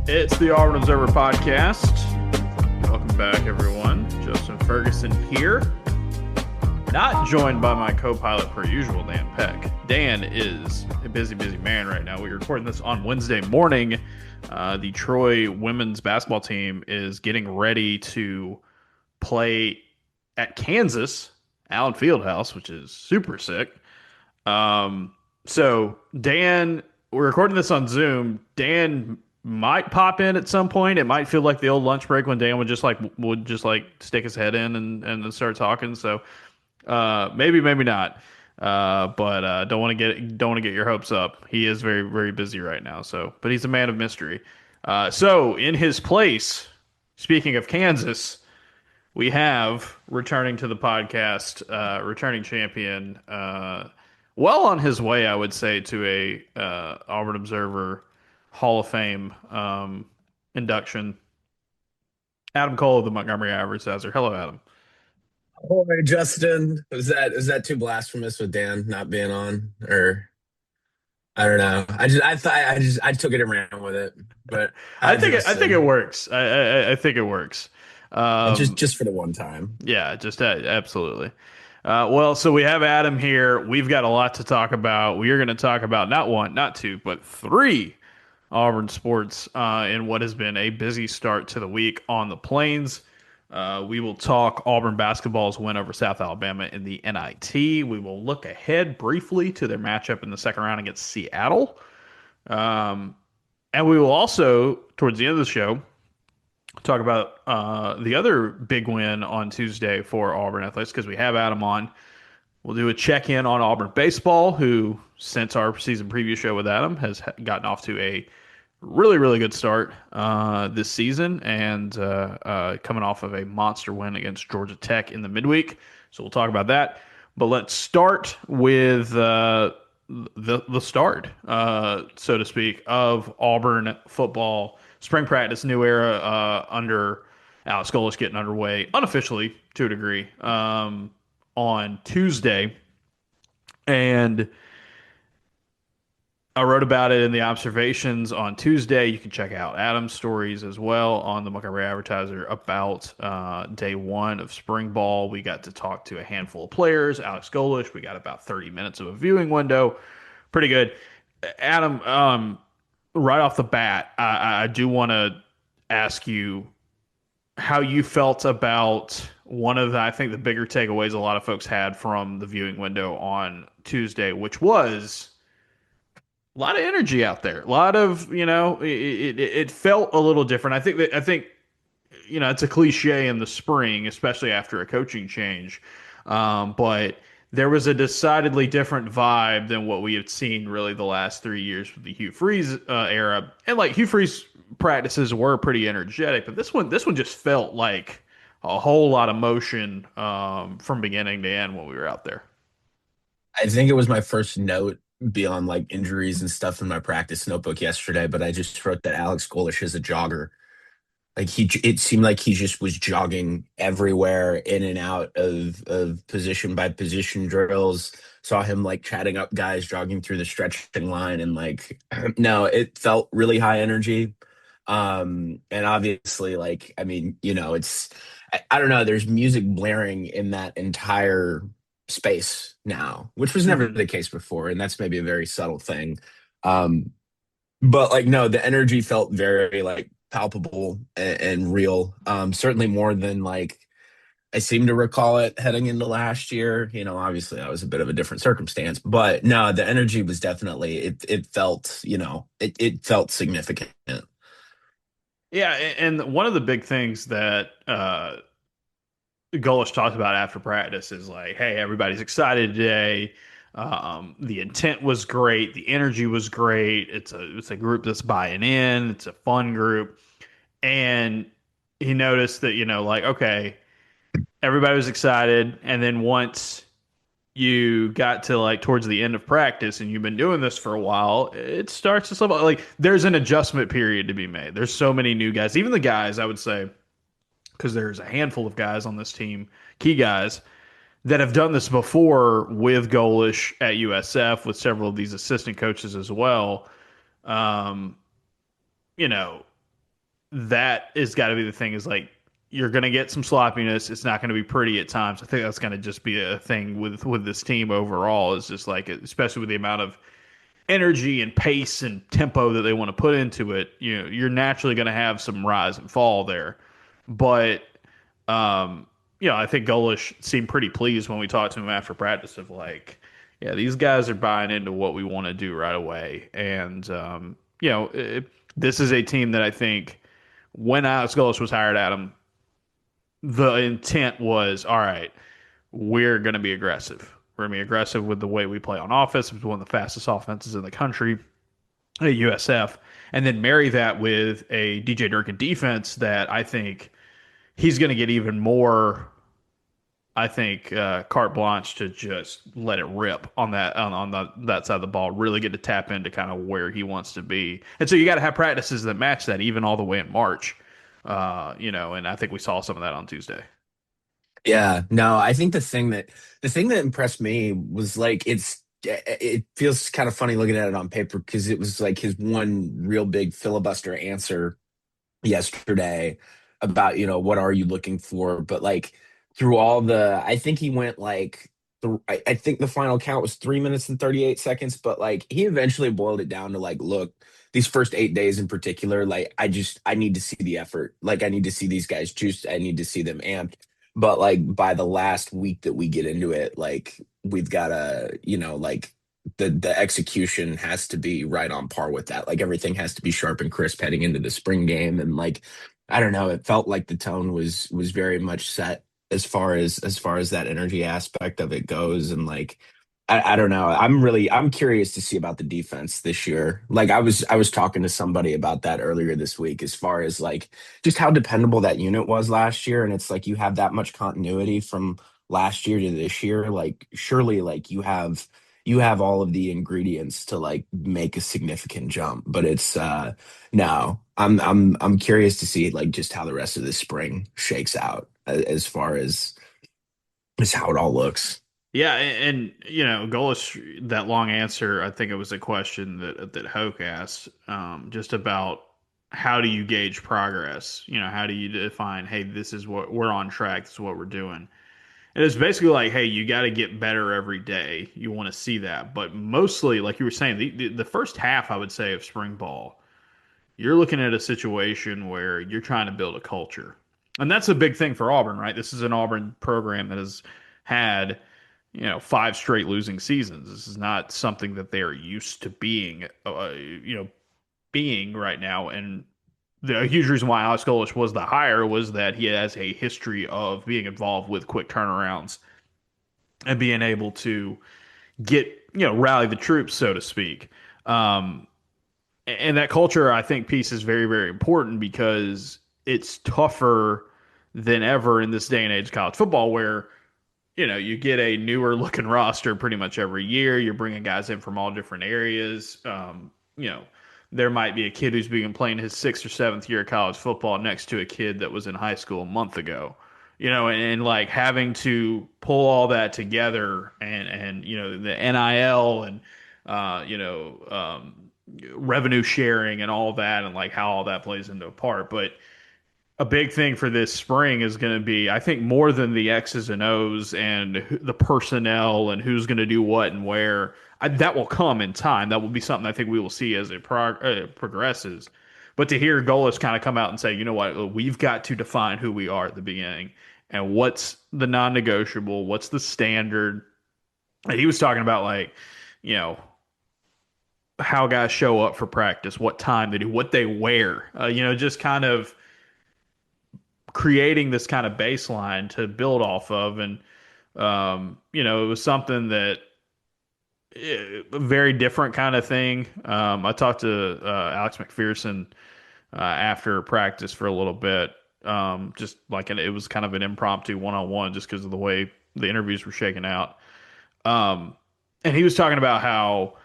It's the Auburn Observer Podcast. Welcome back, everyone. Justin Ferguson here. Not joined by my co-pilot per usual, Dan Peck. Dan is a busy man right now. We're recording this on Wednesday morning. The Troy women's basketball team is getting ready to play at Kansas, Allen Fieldhouse, which is super sick. So Dan, we're recording this on Zoom. Dan might pop in at some point. It might feel like the old lunch break when Dan would just stick his head in and then start talking. So maybe not. But don't want to get your hopes up. He is very busy right now. So, but he's a man of mystery. So in his place, speaking of Kansas, we have returning to the podcast, returning champion, well on his way, I would say, to a Auburn Observer Hall of Fame induction. Adam Cole of the Montgomery Advertiser. Hello, Adam. Boy, Justin, was that too blasphemous with Dan not being on? Or I don't know. I took it and ran with it. But I think it works. I think it works. just for the one time. Yeah, just absolutely. Well, so we have Adam here. We've got a lot to talk about. We are going to talk about not one, not two, but three Auburn sports in what has been a busy start to the week on the Plains. We will talk Auburn basketball's win over South Alabama in the NIT. We will look ahead briefly to their matchup in the second round against Seattle. And we will also, towards the end of the show, talk about the other big win on Tuesday for Auburn Athletics because we have Adam on. We'll do a check-in on Auburn baseball, who, since our season preview show with Adam, has gotten off to a really good start this season and coming off of a monster win against Georgia Tech in the midweek. So we'll talk about that. But let's start with the start, so to speak, of Auburn football. Spring practice, new era under Alex Golesh getting underway unofficially to a degree on Tuesday. And I wrote about it in the observations on Tuesday. You can check out Adam's stories as well on the Montgomery Advertiser about day one of spring ball. We got to talk to a handful of players. Alex Golesh, we got about 30 minutes of a viewing window. Pretty good. Adam, right off the bat, I do want to ask you how you felt about one of I think the bigger takeaways a lot of folks had from the viewing window on Tuesday, which was a lot of energy out there. A lot of, it felt a little different. I think, it's a cliche in the spring, especially after a coaching change. But there was a decidedly different vibe than what we have seen really the last 3 years with the Hugh Freeze era. And like Hugh Freeze practices were pretty energetic, but this one just felt like a whole lot of motion from beginning to end when we were out there. I think it was my first note beyond like injuries and stuff in my practice notebook yesterday, but I just wrote that Alex Golesh is a jogger. Like it seemed like he just was jogging everywhere, in and out of position by position drills. Saw him like chatting up guys, jogging through the stretching line, and like, no, it felt really high energy. And obviously, like, I mean, I don't know. There's music blaring in that entire space now, which was never Mhm. the case before, and that's maybe a very subtle thing. But like, no, the energy felt very like palpable and real. Certainly more than like I seem to recall it heading into last year. Obviously that was a bit of a different circumstance, but no, the energy was definitely it felt, it felt significant. Yeah, and one of the big things that Golesh talked about after practice is like, hey, everybody's excited today. The intent was great, the energy was great. It's a group that's buying in. It's a fun group, and he noticed that like okay, everybody was excited, and then once you got to like towards the end of practice and you've been doing this for a while, it starts to slip up. Like there's an adjustment period to be made. There's so many new guys, even the guys I would say, because there's a handful of guys on this team, key guys that have done this before with Golesh at USF, with several of these assistant coaches as well. Um, you know, that is got to be the thing is like you're going to get some sloppiness. It's not going to be pretty at times. I think that's going to just be a thing with this team overall. Is just like especially with the amount of energy and pace and tempo that they want to put into it. You know, you're naturally going to have some rise and fall there. But um, I think Golesh seemed pretty pleased when we talked to him after practice of like, yeah, these guys are buying into what we want to do right away. And this is a team that I think when Alex Golesh was hired at him, the intent was, all right, we're going to be aggressive. We're going to be aggressive with the way we play on offense. It's one of the fastest offenses in the country, a USF, and then marry that with a DJ Durkin defense that I think he's going to get even more. I think carte blanche to just let it rip on that side of the ball. Really get to tap into kind of where he wants to be, and so you got to have practices that match that, even all the way in March. And I think we saw some of that on Tuesday. Yeah, no, I think the thing that impressed me was like it feels kind of funny looking at it on paper because it was like his one real big filibuster answer yesterday about, what are you looking for? But like through all I think he went like, I think the final count was 3 minutes and 38 seconds, but like he eventually boiled it down to like, look, these first 8 days in particular, like I need to see the effort. Like I need to see these guys juiced. I need to see them amped. But like by the last week that we get into it, like we've got to, like the execution has to be right on par with that. Like everything has to be sharp and crisp heading into the spring game. And like I don't know, it felt like the tone was very much set as far as that energy aspect of it goes. And like I don't know. I'm curious to see about the defense this year. Like I was talking to somebody about that earlier this week as far as like just how dependable that unit was last year. And it's like you have that much continuity from last year to this year. Like surely like you have all of the ingredients to like make a significant jump. But it's no. I'm curious to see like just how the rest of this spring shakes out as far as how it all looks. Yeah, and Golish, that long answer, I think it was a question that Hoke asked, just about how do you gauge progress? How do you define, hey, this is what we're on track, this is what we're doing. And it's basically like, hey, you got to get better every day. You want to see that, but mostly, like you were saying, the first half, I would say, of spring ball, you're looking at a situation where you're trying to build a culture, and that's a big thing for Auburn, right? This is an Auburn program that has had five straight losing seasons. This is not something that they are used to being right now. And the huge reason why Alex Golesh was the hire was that he has a history of being involved with quick turnarounds and being able to get, rally the troops, so to speak. Um, and that culture, I think, piece is very, very important because it's tougher than ever in this day and age of college football where you get a newer looking roster pretty much every year. You're bringing guys in from all different areas. There might be a kid who's been playing his sixth or seventh year of college football next to a kid that was in high school a month ago. And like having to pull all that together and the NIL and uh, you know revenue sharing and all that and like how all that plays into a part. But a big thing for this spring is going to be, I think, more than the X's and O's and the personnel and who's going to do what and where. That will come in time. That will be something I think we will see as it progresses. But to hear Golis kind of come out and say, you know what, we've got to define who we are at the beginning and what's the non-negotiable, what's the standard. And he was talking about like, you know, how guys show up for practice, what time they do, what they wear, just kind of creating this kind of baseline to build off of. And, it was something that a very different kind of thing. I talked to Alex McPherson after practice for a little bit, just like it was kind of an impromptu one-on-one just because of the way the interviews were shaking out. Um, and he was talking about how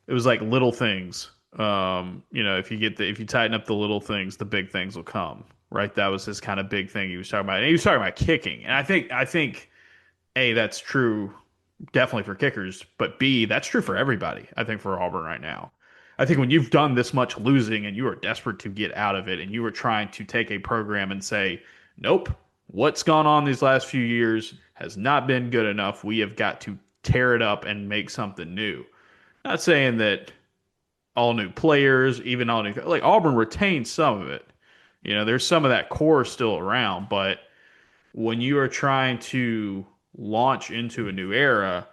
it was like little things. If you tighten up the little things, the big things will come. Right? That was his kind of big thing he was talking about. And he was talking about kicking. And I think A, that's true definitely for kickers, but B, that's true for everybody, I think, for Auburn right now. I think when you've done this much losing and you are desperate to get out of it and you are trying to take a program and say, nope, what's gone on these last few years has not been good enough. We have got to tear it up and make something new. Not saying that all new players, even all new, like Auburn retained some of it. There's some of that core still around, but when you are trying to launch into a new era,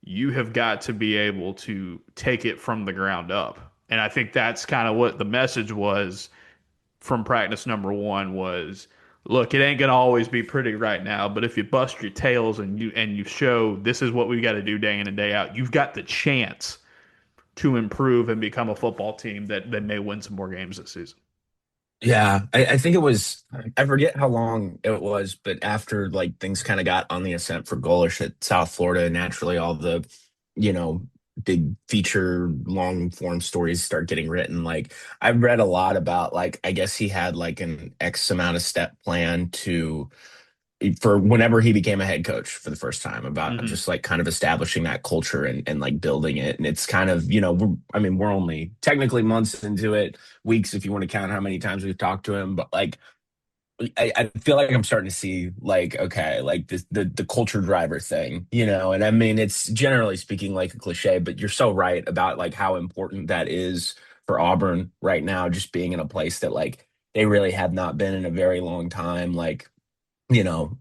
you have got to be able to take it from the ground up. And I think that's kind of what the message was from practice number one was, look, it ain't gonna always be pretty right now, but if you bust your tails and you show this is what we got to do day in and day out, you've got the chance to improve and become a football team that may win some more games this season. Yeah, I think it was, I forget how long it was, but after like things kind of got on the ascent for Golesh at South Florida, naturally all the, you know, big feature long form stories start getting written. Like I've read a lot about like, I guess he had like an X amount of step plan to for whenever he became a head coach for the first time about Hmm. just like kind of establishing that culture and like building it. And it's kind of, I mean, we're only technically months into it, weeks if you want to count how many times we've talked to him, but like I feel like I'm starting to see like, okay, like this the culture driver thing, and I mean it's generally speaking like a cliche, but you're so right about like how important that is for Auburn right now, just being in a place that like they really have not been in a very long time. Like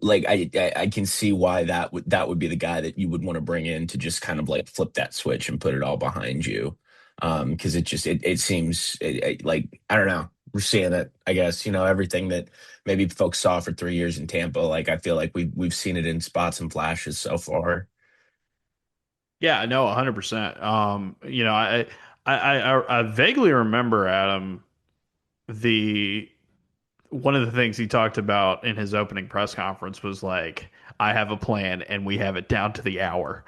like I can see why that would be the guy that you would want to bring in to just kind of like flip that switch and put it all behind you. Because it seems like I don't know, we're seeing it, I guess, everything that maybe folks saw for 3 years in Tampa. Like I feel like we've seen it in spots and flashes so far. Yeah, no, 100%. I vaguely remember Adam the one of the things he talked about in his opening press conference was like, I have a plan and we have it down to the hour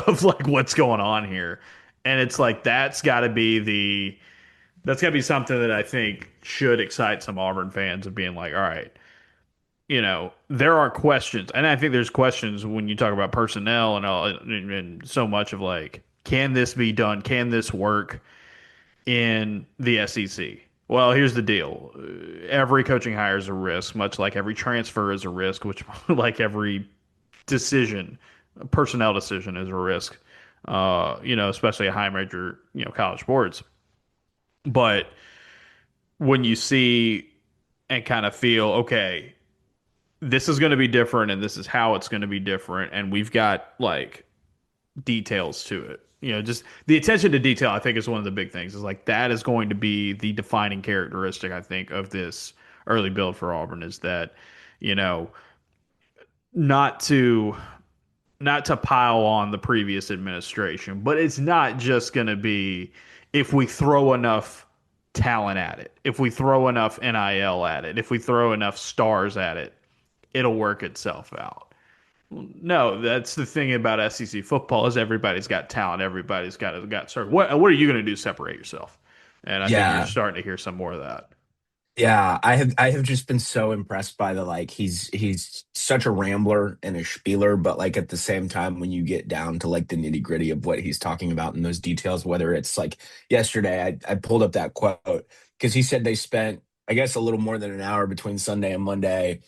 of like what's going on here. And it's like that's gotta be something that I think should excite some Auburn fans of being like, all right, there are questions, and I think there's questions when you talk about personnel and all, and so much of like, can this be done? Can this work in the SEC? Well, here's the deal. Every coaching hire is a risk, much like every transfer is a risk, which like every decision, personnel decision is a risk. Especially a high major, college sports. But when you see and kind of feel, okay, this is going to be different and this is how it's going to be different, and we've got like details to it. Just the attention to detail, I think, is one of the big things. Is like that is going to be the defining characteristic, I think, of this early build for Auburn is that, you know, not to not to pile on the previous administration, but it's not just going to be if we throw enough talent at it, if we throw enough NIL at it, if we throw enough stars at it, it'll work itself out. No, that's the thing about SEC football is everybody's got talent, everybody's got certain. What are you going to do to separate yourself? And I think you're Yeah. starting to hear some more of that. Yeah, I have just been so impressed by the like he's such a rambler and a spieler, but like at the same time when you get down to like the nitty-gritty of what he's talking about in those details, whether it's like yesterday I pulled up that quote because he said they spent I guess a little more than an hour between Sunday and Monday.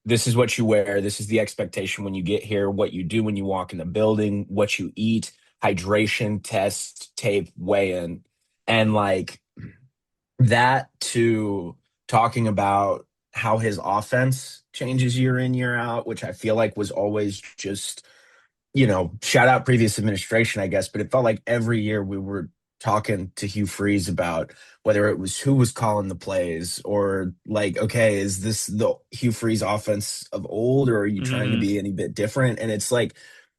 This is what you wear, this is the expectation when you get here, what you do when you walk in the building, what you eat, hydration, test, tape, weigh in. And like that to talking about how his offense changes year in, year out, which I feel like was always just, shout out previous administration, I guess, but it felt like every year we were talking to Hugh Freeze about whether it was who was calling the plays or like, okay, is this the Hugh Freeze offense of old or are you trying to Hmm. be any bit different? And it's like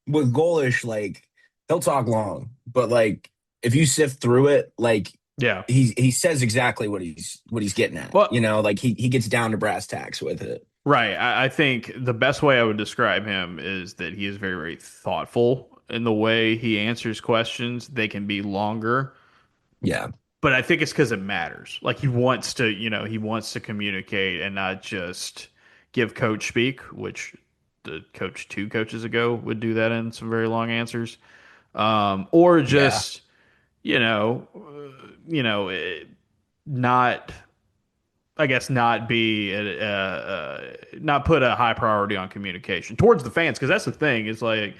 with Golish, like he'll talk long, but like if you sift through it, like Yeah. he says exactly what he's getting at. Well, Like he gets down to brass tacks with it. right. I think the best way I would describe him is that he is very, very thoughtful in the way he answers questions. They can be longer, Yeah. but I think it's because it matters. Like he wants to communicate and not just give coach speak, which the coach 2 coaches ago would do that in some very long answers. Or Yeah. just you know, not, I guess, not be, not put a high priority on communication towards the fans. Because that's the thing is like,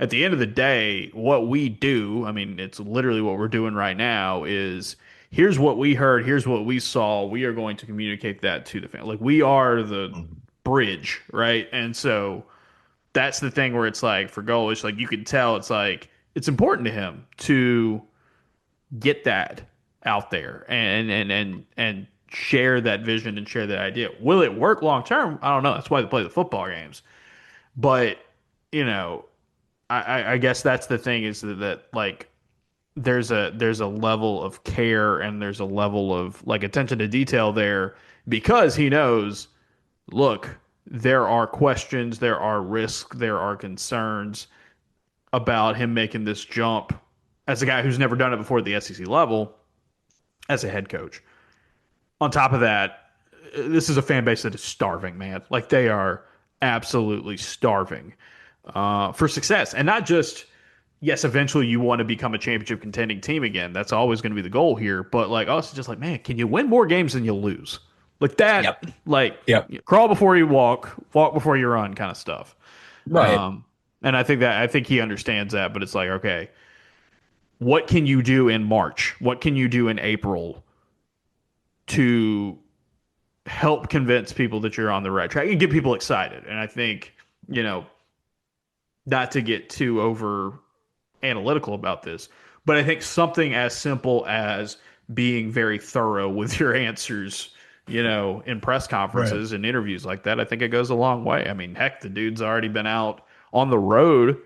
at the end of the day, what we do, I mean, it's literally what we're doing right now is here's what we heard, here's what we saw. We are going to communicate that to the fan. Like we are the Mhm. bridge, right? And so that's the thing where it's like for Goalish, like you can tell it's like it's important to him to get that out there and share that vision and share that idea. Will it work long term? I don't know. That's why they play the football games. But you know, I guess that's the thing is that like there's a level of care and there's a level of like attention to detail there because he knows, look, there are questions, there are risks, there are concerns about him making this jump as a guy who's never done it before at the SEC level as a head coach. On top of that, this is a fan base that is starving, man. Like they are absolutely starving for success, and not just yes, eventually you want to become a championship contending team again. That's always going to be the goal here. But like also just like, man, can you win more games than you lose? Like that, Yep. like Yep. crawl before you walk, walk before you run kind of stuff. Right. Um, and I think he understands that, but it's like, okay, what can you do in March? What can you do in April to help convince people that you're on the right track and get people excited? And I think, you know, not to get too over analytical about this, but I think something as simple as being very thorough with your answers, in press Right. conferences and interviews like that, I think it goes a long way. I mean, heck, the dude's already been out on the road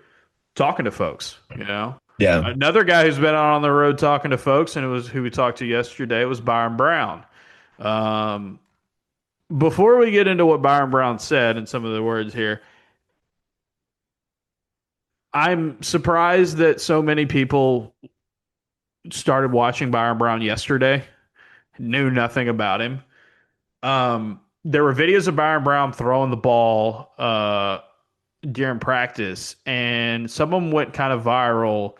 talking to folks. Yeah. Another guy who's been out on the road talking to folks, and it was who we talked to yesterday, was Byrum Brown. Um, Before we get into what Byron Brown said and some of the words here, I'm surprised that so many people started watching Byron Brown yesterday, knew nothing about him. There were videos of Byron Brown throwing the ball during practice, and some of them went kind of viral.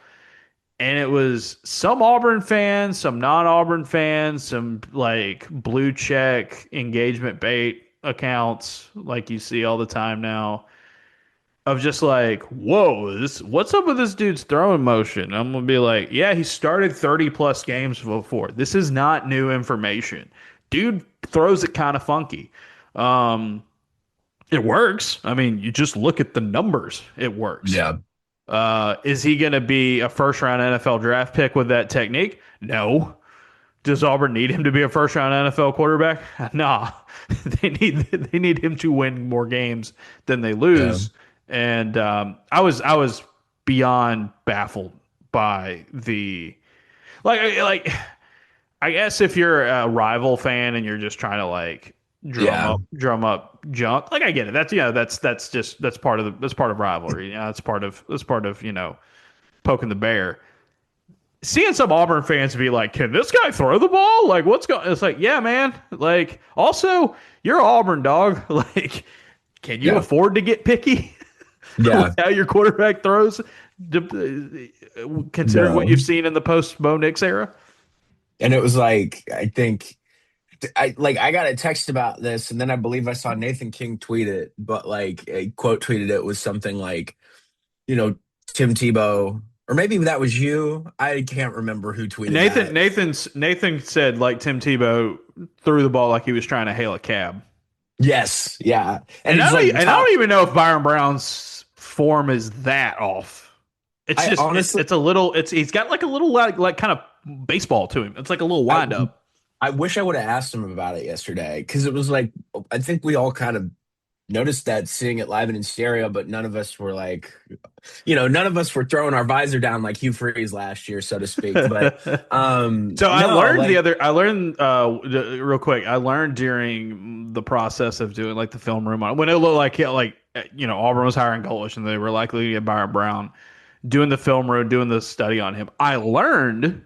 And it was some Auburn fans, some non-Auburn fans, some like blue check engagement bait accounts like you see all the time now of just like, whoa, this what's up with this dude's throwing motion? I'm gonna be like, yeah, he started 30 plus games before. This is not new information. Dude throws it kind of funky. Um, it works. I mean, you just look at the numbers. It works. Yeah. Is he going to be a first round NFL draft pick with that technique? No. Does Auburn need him to be a first round NFL quarterback? Nah. They need him to win more games than they Yeah. lose. And I was beyond baffled by the like I guess if you're a rival fan and you're just trying to like Yeah. drum up junk, like I get it. That's just that's part of rivalry. That's part of poking the bear. Seeing some Auburn fans be like, "Can this guy throw the ball? Like, what's going?" It's like, yeah, man. Like, also, you're Auburn, dog. Like, can you Yeah. afford to get picky with Yeah. how your quarterback throws? Considering what No. you've seen in the post Bo Nix era. And it was like, I think I got a text about this, and then I believe I saw Nathan King tweet it, but like a quote tweeted it was something like, you know, Tim Tebow, or maybe that was you. I can't remember who tweeted Nathan that. Nathan said like Tim Tebow threw the ball like he was trying to hail a cab. Yes, yeah. And And I it's don't like e- the and I top. don't even know if Byron Brown's form is that off. It's I just honestly, it's a little it's he's got like a little like kind of baseball to him. It's like a little I wind up. I wish I would have asked him about it yesterday, because it was like, I think we all kind of noticed that seeing it live and in stereo, but none of us were like, none of us were throwing our visor down like Hugh Freeze last year, so to speak. But So no, like, I learned real quick. I learned during the process of doing like the film room on when it looked like Auburn was hiring Golesh and they were likely to get Byron Brown doing the film room, doing the study on him. I learned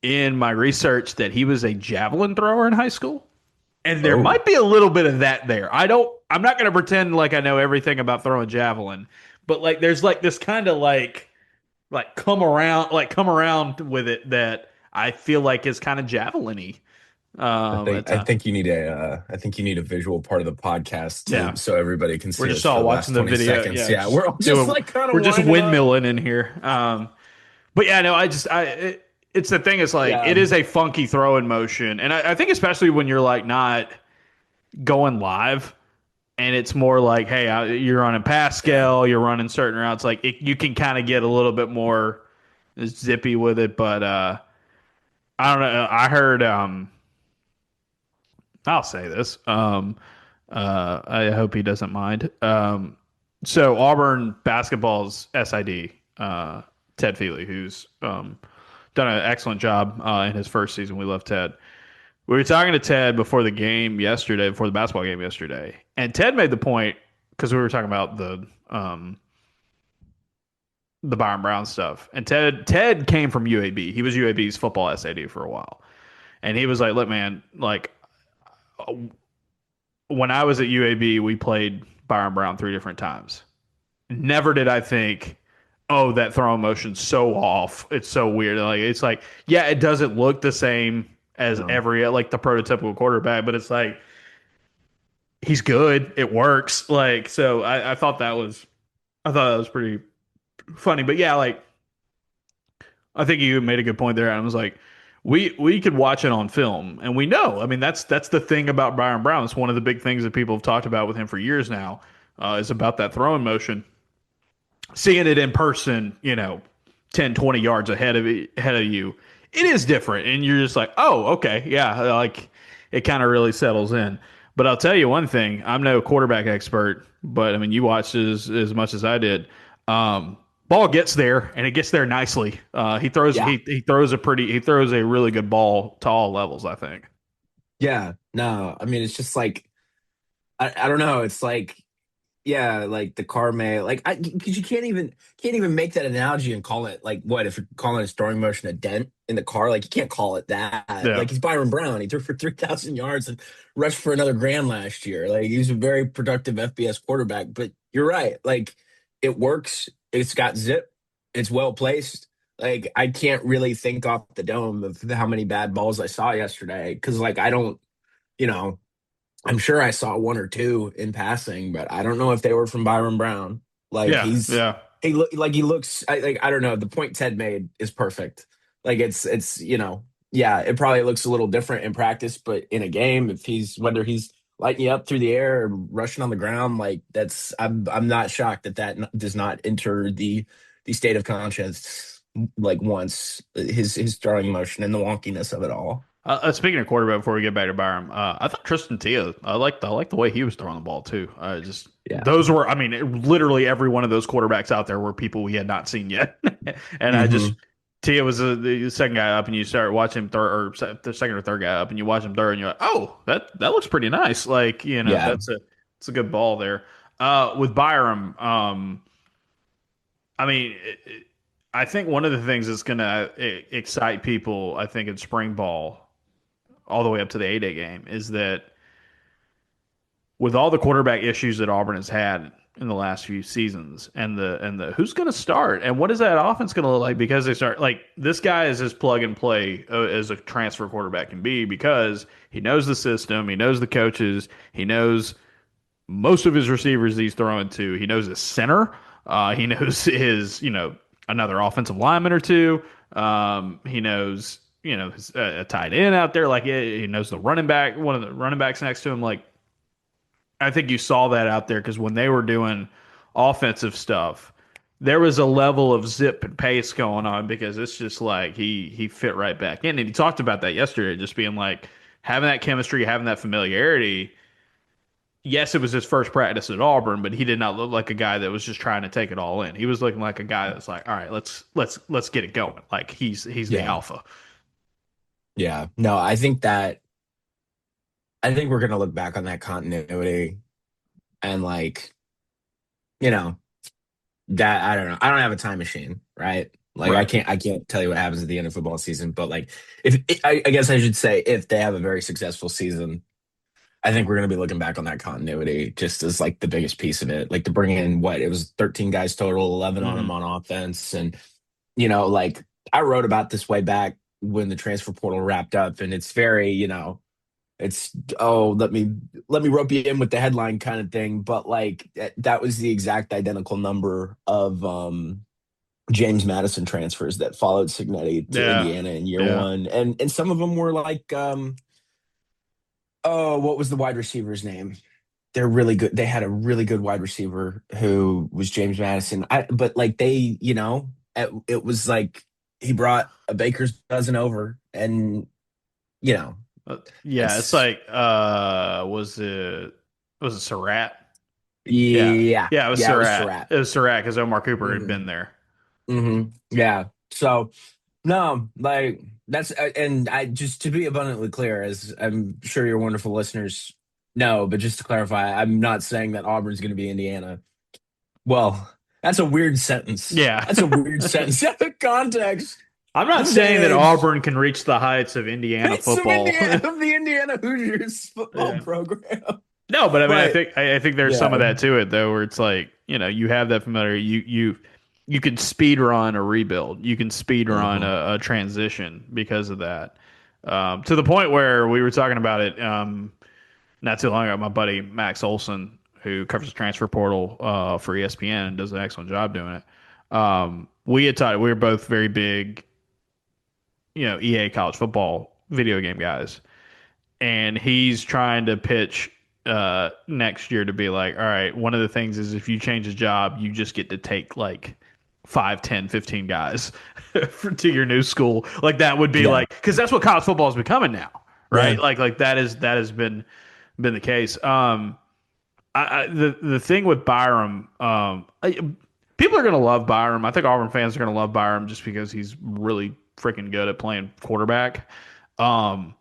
in my research that he was a javelin thrower in high school. And there oh, might be a little bit of that there. I'm not going to pretend like I know everything about throwing javelin, but like there's like this kind of like come around with it that I feel like is kind of javelin-y at I times. think you need I think you need a visual part of the podcast Yeah, to so everybody can we're see just us for all the watching last the 20 video. seconds. Yeah, Yeah, just we're all just doing like kind of we're just winding up. windmilling in here. But yeah, no, it's the thing is like Yeah. it is a funky throw in motion, and I think especially when you're like not going live, and it's more like, hey, you're running Yeah. Pascal, you're running certain routes, like you can kind of get a little bit more zippy with it. But I don't know. I heard I'll say this. I hope he doesn't mind. So Auburn basketball's SID, Ted Feely, who's done an excellent job in his first season. We love Ted. We were talking to Ted before the game yesterday, before the basketball game yesterday, and Ted made the point because we were talking about the Byrum Brown stuff, and Ted came from UAB. He was UAB's football SID for a while, and he was like, "Look, man, like when I was at UAB, we played Byrum Brown 3 different times. Never did I think, oh, that throw motion's so off. It's so weird. Like it's like, yeah, it doesn't look the same as No. every like the prototypical quarterback, but it's like he's good. It works. Like so, I thought that was pretty funny. But yeah, like I think you made a good point there. And I was like, we could watch it on film, and we know. I mean, that's the thing about Byron Brown. It's one of the big things that people have talked about with him for years now. Is about that throwing motion. Seeing it in person, 10, 20 yards ahead of you, it is different, and you're just like, oh, okay, yeah, like it kind of really settles in. But I'll tell you one thing: I'm no quarterback expert, but I mean, you watched as much as I did. Ball gets there, and it gets there nicely. He throws Yeah. he throws a really good ball to all levels, I think. Yeah. No, I mean it's just like I don't know. It's like yeah, like the car may like I because you can't even make that analogy and call it like what if you're calling his throwing motion a dent in the car, like you can't call it that. Yeah, Like he's Byron Brown. He threw for 3,000 yards and rushed for another grand last year. Like he's a very productive FBS quarterback. But you're right. Like it works. It's got zip. It's well placed. Like I can't really think off the dome of how many bad balls I saw yesterday because like I don't, you know, I'm sure I saw one or two in passing, but I don't know if they were from Byron Brown. Like yeah, yeah. he looks like I don't know. The point Ted made is perfect. Like it's yeah, it probably looks a little different in practice, but in a game, if he's whether he's lighting you up through the air or rushing on the ground, like that's I'm not shocked that does not enter the state of conscience like once his throwing motion and the wonkiness of it all. Speaking of quarterback, before we get back to Byram, I thought Tristan Tia. I liked the way he was throwing the ball too. Just Yeah. those were, I mean, literally every one of those quarterbacks out there were people we had not seen yet, and I just Hmm. Tia was the second guy up, and you start watching him throw, or the second or third guy up, and you watch him throw, and you're like, oh, that looks pretty nice. Like Yeah. it's a good ball there. With Byram, I mean. I think one of the things that's going to excite people, I think, in spring ball all the way up to the A-Day game is that with all the quarterback issues that Auburn has had in the last few seasons and the who's going to start and what is that offense going to look like because they start like this guy is as plug and play as a transfer quarterback can be because he knows the system, he knows the coaches, he knows most of his receivers he's throwing to, he knows his center, he knows his another offensive lineman or two, he knows his, a tight end out there like he knows the running back, one of the running backs next to him like I think you saw that out there because when they were doing offensive stuff, there was a level of zip and pace going on because it's just like he fit right back in. And he talked about that yesterday, just being like having that chemistry, having that familiarity. Yes, it was his first practice at Auburn, but he did not look like a guy that was just trying to take it all in. He was looking like a guy that's like, all right, let's get it going. Like he's the Yeah. alpha. Yeah. No, I think we're gonna look back on that continuity and like, you know, that I don't know. I don't have a time machine, right? Like Right. I can't tell you what happens at the end of football season, but like if I guess I should say if they have a very successful season, I think we're gonna be looking back on that continuity just as like the biggest piece of it. Like to bring in what it was 13 guys total, 11 on them Hmm. on offense, and like I wrote about this way back when the transfer portal wrapped up, and it's very, it's oh let me rope you in with the headline kind of thing, but like that was the exact identical number of James Madison transfers that followed Signetti to Yeah. Indiana in year Yeah. one, and some of them were like oh, what was the wide receiver's name? They're really good. They had a really good wide receiver who was James Madison. But like it was like he brought a baker's dozen over, and you know, Yeah, it's it's like was it Surratt? Yeah. yeah, Yeah, it was yeah, it was Surratt. Surratt. It was Surratt because Omar Cooper had Hmm. been there. Yeah. So no, like that's and I just to be abundantly clear, as I'm sure your wonderful listeners know, but just to clarify, I'm not saying that Auburn's going to be Indiana. Well, that's a weird sentence. Yeah. That's a weird sentence out of context. I'm not This day saying and that age, Auburn can reach the heights of Indiana it's of football. Indiana of the Indiana Hoosiers football Yeah. program. No, but I mean, I But think I think there's some of yeah. that to it though, where it's like you have that familiar. You can speed run a rebuild. You can speed run Mhm. a transition because of that. To the point where we were talking about it not too long ago. My buddy Max Olson, who covers the transfer portal for ESPN and does an excellent job doing it. We had talked. We were both very big, EA college football video game guys, and he's trying to pitch next year to be like, all right, one of the things is if you change a job, you just get to take like 5, 10, 15 guys to your new school. Like that would be Yeah. like, because that's what college football is becoming now, Yeah. right? Like that has been the case. The thing with Byrum, people are gonna love Byrum. I think Auburn fans are gonna love Byrum just because he's really freaking good at playing quarterback. Um,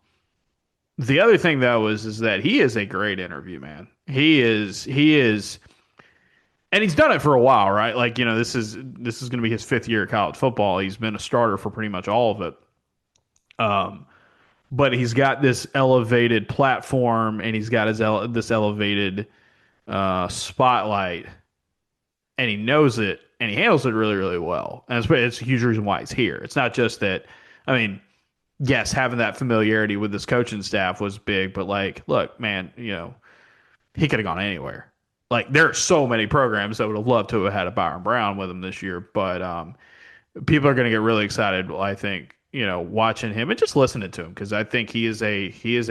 the other thing though is that he is a great interview man. He is, and he's done it for a while, right? Like this is going to be his fifth year of college football. He's been a starter for pretty much all of it. Um, but he's got this elevated platform, and he's got this elevated spotlight, and he knows it, and he handles it really, really well. And it's a huge reason why he's here. It's not just that. I mean, yes, having that familiarity with this coaching staff was big, but like, look, man, he could have gone anywhere. Like there are so many programs that would have loved to have had a Byron Brown with him this year, but people are going to get really excited. I think watching him and just listening to him because I think he is a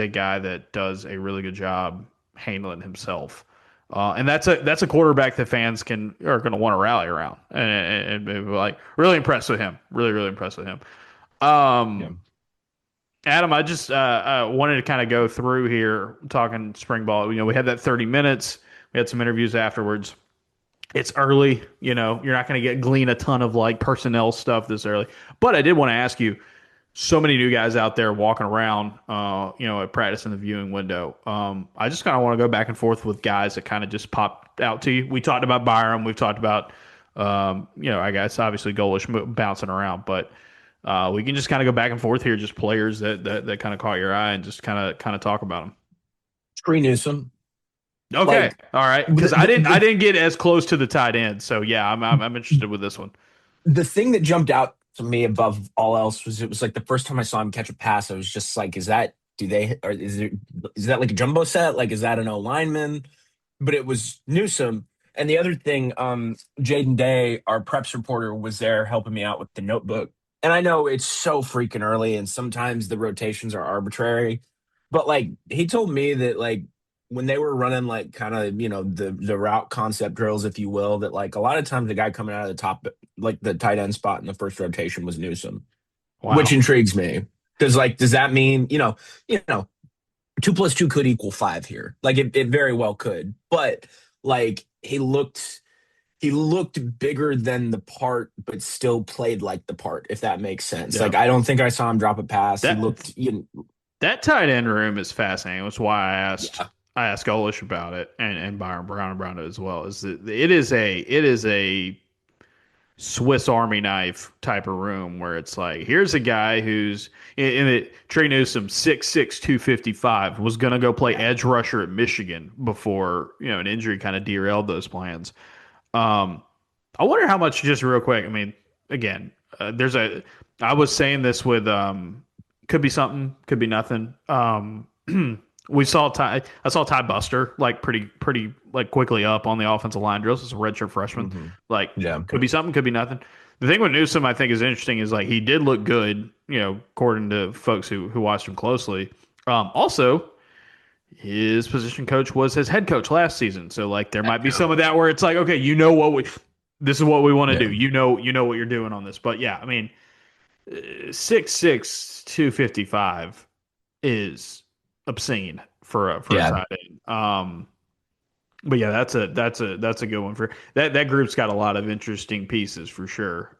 guy that does a really good job handling himself, and that's a quarterback that fans are going to want to rally around and like really impressed with him. Really, really impressed with him. Yeah. Um, Adam, I just wanted to kind of go through here talking spring ball. We had that 30 minutes. We had some interviews afterwards. It's early, you're not going to glean a ton of like personnel stuff this early. But I did want to ask you, so many new guys out there walking around, at practice in the viewing window. I just kind of want to go back and forth with guys that kind of just popped out to you. We talked about Byram. We've talked about, I guess obviously Golesh bouncing around, but we can just kind of go back and forth here, just players that kind of caught your eye, and just kind of talk about them. Tree Newsom. Okay, Like all right, the, because I the didn't I the didn't get as close to the tight end, so yeah, I'm interested with this one. the thing that jumped out to me above all else was it was like the first time I saw him catch a pass, I was just like, is that do they or is that like a jumbo set? Like is that an O lineman? But it was Newsom. And the other thing, Jaden Day, our preps reporter, was there helping me out with the notebook. And I know it's so freaking early, and sometimes the rotations are arbitrary. But like he told me that like when they were running like kind of the route concept drills, if you will, that like a lot of times the guy coming out of the top, like the tight end spot in the first rotation was Newsom, which Wow. intrigues me because like does that mean two plus two could equal five here. Like it very well could. But like he looked bigger than the part, but still played like the part, if that makes sense. Yeah. Like I don't think I saw him drop a pass. He That looked that tight end room is fascinating. That's why yeah. I asked Golesh about it and Byron Brown about it as well. Is that it is a Swiss Army knife type of room where it's like here's a guy who's in it. Trey Newsom 6'6", 255 was gonna go play Yeah. edge rusher at Michigan before an injury kind of derailed those plans. Um, I wonder how much, just real quick. I mean, again, there's a I was saying this with could be something, could be nothing. We saw I saw Ty Buster like pretty like quickly up on the offensive line drills as a redshirt freshman. Hmm. Like Yeah. could be something, could be nothing. The thing with Newsom I think is interesting is like he did look good, according to folks who watched him closely. Also, his position coach was his head coach last season. So like there might be some of that where it's like, okay, this is what we want to Yeah. do. You know what you're doing on this. But yeah, I mean, 6'6", 255 is obscene for a Yeah. tight end. But yeah, that's a good one for that group's got a lot of interesting pieces for sure.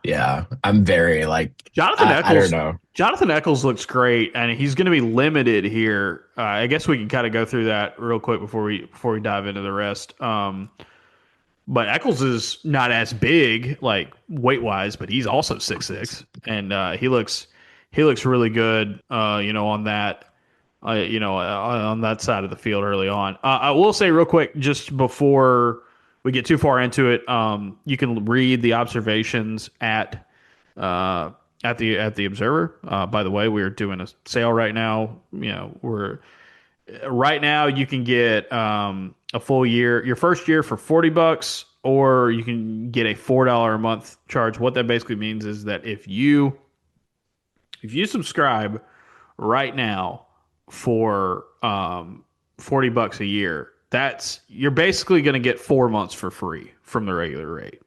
Yeah. I'm very like Jonathan I don't Eccles know. Jonathan Eccles looks great, and he's going to be limited here. I guess we can kind of go through that real quick before we dive into the rest. But Eccles is not as big, like weight wise, but he's also 6'6", and he looks really good. On that, on that side of the field early on. I will say real quick, just before we get too far into it, you can read the observations uh, at the Observer. By the way, we are doing a sale right now. We're right now you can get a full year, your first year for $40, or you can get a $4 a month charge. What that basically means is that if you subscribe right now for $40 a year, you're basically going to get 4 months for free from the regular rate,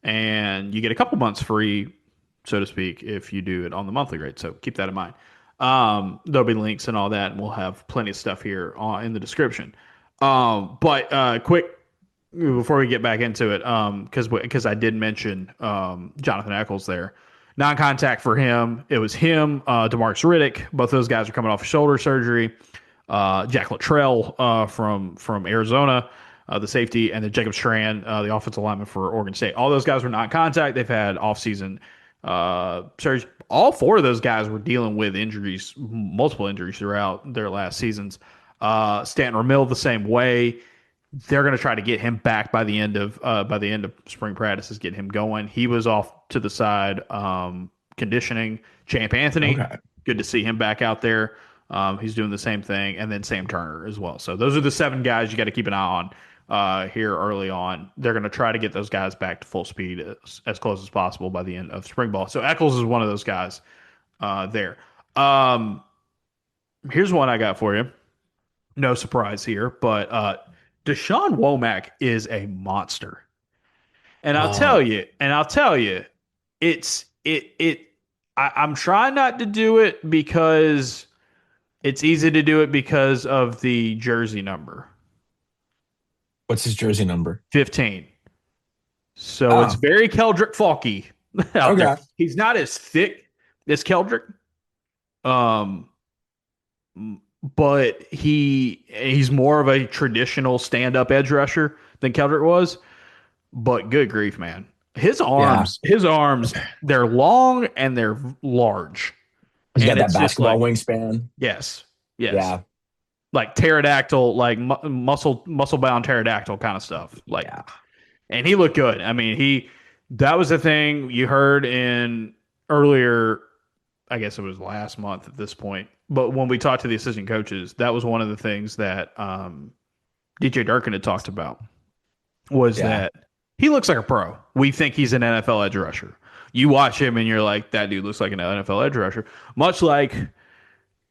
and you get a couple months free, so to speak, if you do it on the monthly rate. So keep that in mind. There'll be links and all that, and we'll have plenty of stuff here in the description. But quick before we get back into it, because I did mention Jonathan Eccles there. Non-contact for him. It was him, DeMarcus Riddick. Both those guys are coming off shoulder surgery. Jack Luttrell from Arizona, the safety, and then Jacob Strand, the offensive lineman for Oregon State. All those guys were non-contact. They've had offseason surgery. All four of those guys were dealing with injuries, multiple injuries throughout their last seasons. Stanton Ramil the same way. They're going to try to get him back by the end of spring practices, get him going. He was off to the side, conditioning. Champ Anthony, Okay. good to see him back out there. He's doing the same thing, and then Sam Turner as well. So those are the seven guys you got to keep an eye on here early on. They're going to try to get those guys back to full speed as close as possible by the end of spring ball. So Eccles is one of those guys there. Here's one I got for you. No surprise here, but Deshaun Womack is a monster. Oh, And I'll tell you, I'm trying not to do it because it's easy to do it because of the jersey number, what's his jersey number? 15. So it's Oh, very Keldrick Falky out there. okay. He's not as thick as Keldrick, um, but he's more of a traditional stand-up edge rusher than Keldrick was. But good grief, man. Yeah. His arms, they're long and they're large. He's And got that it's just like, basketball wingspan. yes, yes. Yeah. Like pterodactyl, like muscle bound pterodactyl kind of stuff. Like, Yeah. and he looked good. I mean, that was the thing you heard in earlier, I guess it was last month at this point. But when we talked to the assistant coaches, that was one of the things that DJ Durkin had talked about was Yeah. that he looks like a pro. We think he's an NFL edge rusher. You watch him and you're like, that dude looks like an NFL edge rusher. Much like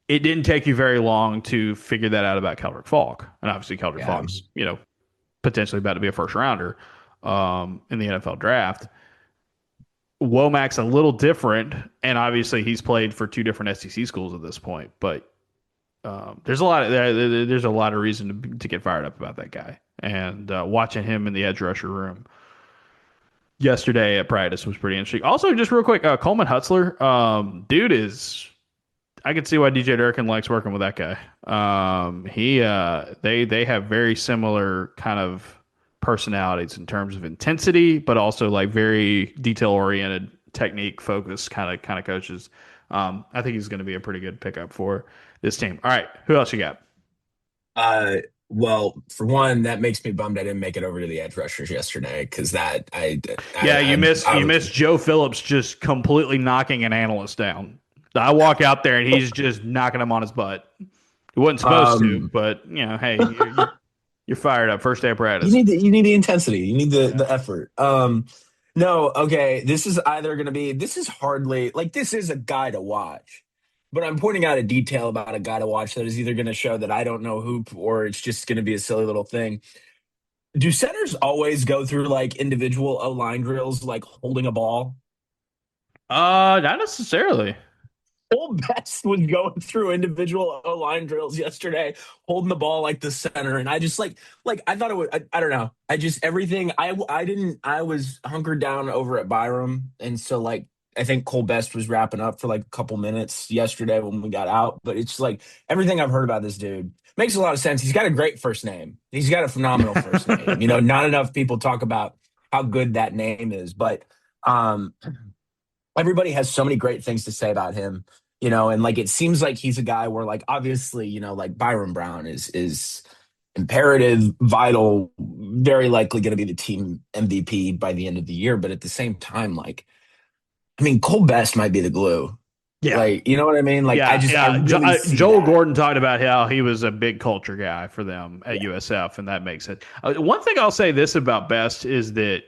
it didn't take you very long to figure that out about Keldrick Falk. And obviously Keldrick Yeah. Falk's, potentially about to be a first rounder in the NFL draft. Womack's a little different, and obviously he's played for two different SEC schools at this point. But there's a lot of reason to get fired up about that guy. And watching him in the edge rusher room yesterday at practice was pretty interesting. Also, just real quick, Coleman Hutzler, dude is. I can see why DJ Durkin likes working with that guy. They have very similar kind of personalities in terms of intensity, but also like very detail oriented, technique focused kind of coaches. I think he's going to be a pretty good pickup for this team. All right, who else you got? Well, for one, that makes me bummed I didn't make it over to the edge rushers yesterday because that Yeah, I you was miss Joe Phillips just completely knocking an analyst down. I walk out there and he's just knocking him on his butt. He wasn't supposed to, um but hey, you're fired up. First day of practice. you need the intensity, you need Yeah. the effort. No, okay, this is either going to be this is hardly like this is a guy to watch. But I'm pointing out a detail about a guy to watch that is either going to show that I don't know hoop or it's just going to be a silly little thing. Do centers always go through like individual O line drills, like holding a ball? Not necessarily. Cole Best was going through individual O line drills yesterday, holding the ball like the center, and I just like I thought it would. I don't know. I just everything. I didn't. I was hunkered down over at Byrum, and so like I think Cole Best was wrapping up for like a couple minutes yesterday when we got out. But it's like everything I've heard about this dude makes a lot of sense. He's got a great first name. He's got a phenomenal first name. You know, not enough people talk about how good that name is, but um everybody has so many great things to say about him, you know, and like it seems like he's a guy where like obviously, you know, like Byrum Brown is imperative, vital, very likely going to be the team MVP by the end of the year, but at the same time like I mean Cole Best might be the glue. Yeah. Like, you know what I mean? Like I Yeah. really see Joel that. Gordon talked about how he was a big culture guy for them at Yeah. USF, and that makes it. One thing I'll say this about Best is that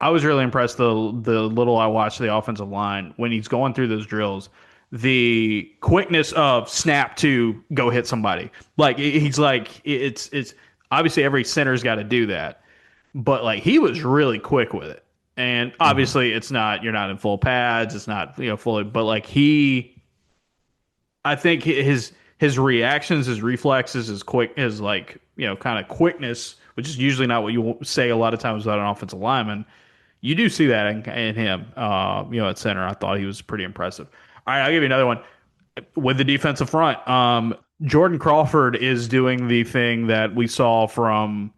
I was really impressed the little I watched the offensive line when he's going through those drills, the quickness of snap to go hit somebody. Like he's like it's obviously every center's got to do that, but like he was really quick with it. And Mhm. obviously it's not you're not in full pads, it's not fully, but like I think his reactions, his reflexes, his quick, his like kind of quickness, which is usually not what you say a lot of times about an offensive lineman. You do see that in him, at center. I thought he was pretty impressive. All right, I'll give you another one with the defensive front. Jordan Crawford is doing the thing that we saw from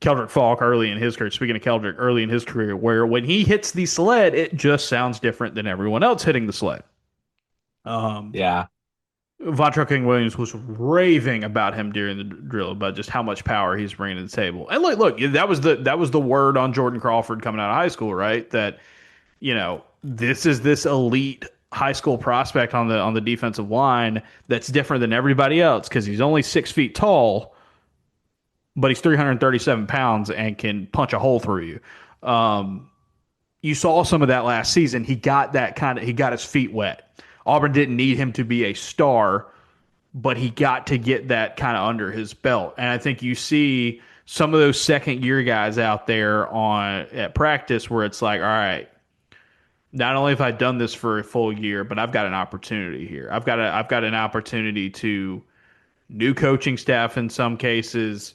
Keldrick Falk early in his career. Speaking of Keldrick, early in his career, where when he hits the sled, it just sounds different than everyone else hitting the sled. Um, Yeah. Vontrell King Williams was raving about him during the drill about just how much power he's bringing to the table. And look, that was the word on Jordan Crawford coming out of high school, right? That this is this elite high school prospect on the defensive line that's different than everybody else because he's only 6 feet tall, but he's 337 pounds and can punch a hole through you. Um, you saw some of that last season. He got his feet wet. Auburn didn't need him to be a star, but he got to get that kind of under his belt. And I think you see some of those second year guys out there on at practice where it's like, all right, not only have I done this for a full year, but I've got an opportunity here. I've got an opportunity to new coaching staff in some cases,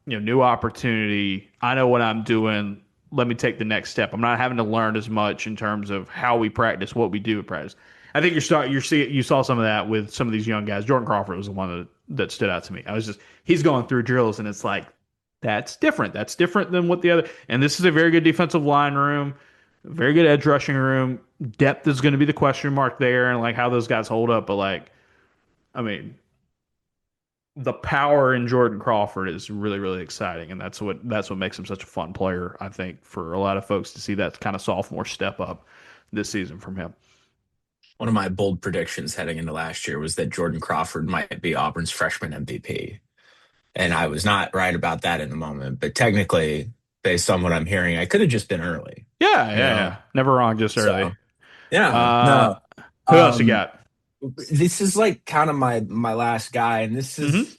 new opportunity. I know what I'm doing. Let me take the next step. I'm not having to learn as much in terms of how we practice, what we do at practice. I think you saw some of that with some of these young guys. Jordan Crawford was the one that stood out to me. I was just he's going through drills and it's like that's different. That's different than what the other. And this is a very good defensive line room, very good edge rushing room. Depth is going to be the question mark there, and like how those guys hold up. But like, I mean, the power in Jordan Crawford is really, really exciting, and that's what makes him such a fun player. I think for a lot of folks to see that kind of sophomore step up this season from him. One of my bold predictions heading into last year was that Jordan Crawford might be Auburn's freshman MVP. And I was not right about that in the moment, but technically, based on what I'm hearing, I could have just been early, Yeah, you yeah, know? yeah. Never wrong, just early. So, yeah, Uh, no. who else you Um, got? this is like kind of my last guy, and this Hmm. is,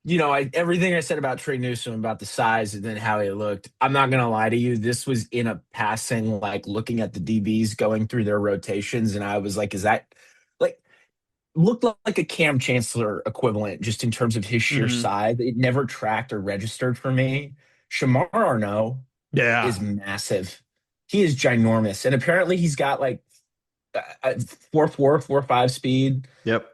you know, everything I said about Trey Newsom about the size and then how he looked. I'm not gonna lie to you, this was in a passing, like looking at the DBs going through their rotations, and I was like, is that like looked like a Cam Chancellor equivalent just in terms of his sheer Hmm. size. It never tracked or registered for me. Shamar Arnoux Yeah. is massive. He is ginormous, and apparently he's got like a 4.4, 4.5 speed. Yep.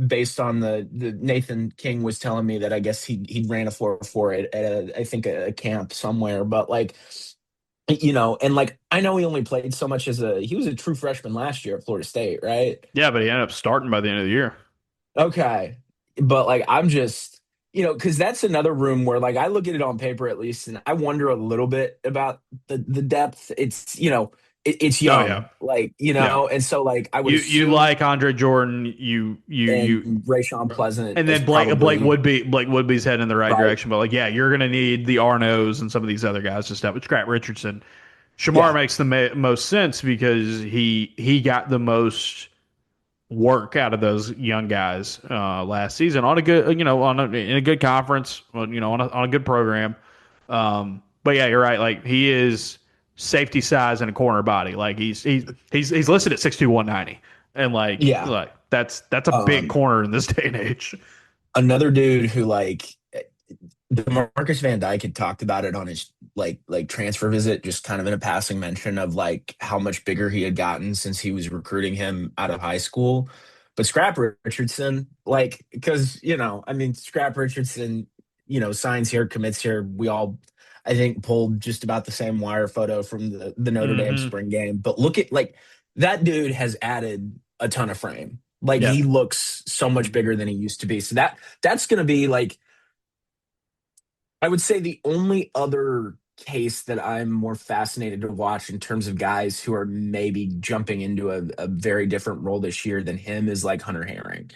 Based on the Nathan King was telling me that I guess he ran a 4.4 at I think a camp somewhere, but like you know, and like I know he only played so much as a he was a true freshman last year at Florida State, right? Yeah, but he ended up starting by the end of the year. Okay. but like I'm just, because that's another room where like I look at it on paper at least, and I wonder a little bit about the depth. It's it's Oh yeah, young, like yeah. and so like I would You assume, like Andre Jordan, you and Rayshawn Pleasant and is then probably Blake Woodby's heading in the right right. direction, but like yeah, you're gonna need the Arnos and some of these other guys to step with Scrap Richardson. Shamar Yeah, makes the most sense because he got the most work out of those young guys last season on a good in a good conference, on a good program. But yeah, you're right. Like he is safety size and a corner body. Like he's listed at 6'2", 190, and yeah. that's a big Um, corner in this day and age. Another dude who like Marcus Van Dyke had talked about it on his transfer visit, just kind of in a passing mention of like how much bigger he had gotten since he was recruiting him out of high school. But Scrap Richardson, like, because I mean, Scrap Richardson, signs here, commits here. We all, I think, pulled just about the same wire photo from the Notre Dame Hmm. spring game. But look at like that dude has added a ton of frame. Like Yeah. he looks so much bigger than he used to be. So that's going to be like, I would say the only other case that I'm more fascinated to watch in terms of guys who are maybe jumping into a very different role this year than him is like Hunter Herring.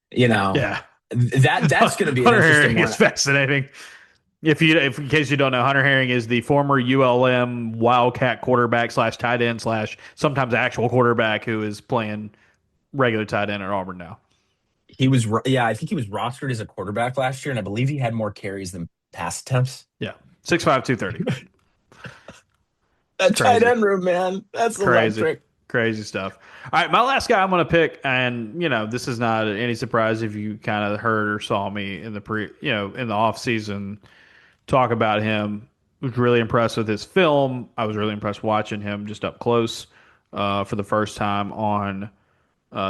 You know, Yeah. that's going to be an Hunter interesting Herring one. is fascinating. If in case you don't know, Hunter Herring is the former ULM Wildcat quarterback slash tight end slash sometimes actual quarterback who is playing regular tight end at Auburn now. Yeah, I think he was rostered as a quarterback last year, and I believe he had more carries than pass attempts. Yeah, 6'5", 230. It's That tight crazy, end room, man, that's crazy, electric. crazy stuff. All right, my last guy I'm going to pick, and this is not any surprise if you kind of heard or saw me in the in the off season talk about him. Was really impressed with his film. I was really impressed watching him just up close for the first time on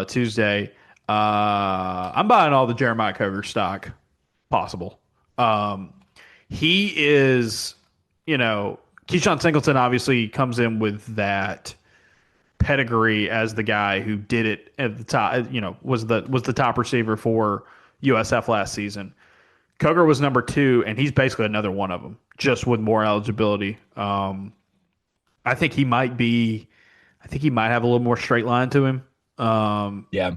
Tuesday. I'm buying all the Jeremiah Koger stock possible. Um, he is, Keyshawn Singleton obviously comes in with that pedigree as the guy who did it at the top. Was the top receiver for USF last season. Koger was number two, and he's basically another one of them, just with more eligibility. I think he might be. I think he might have a little more straight line to him. Um, Yeah,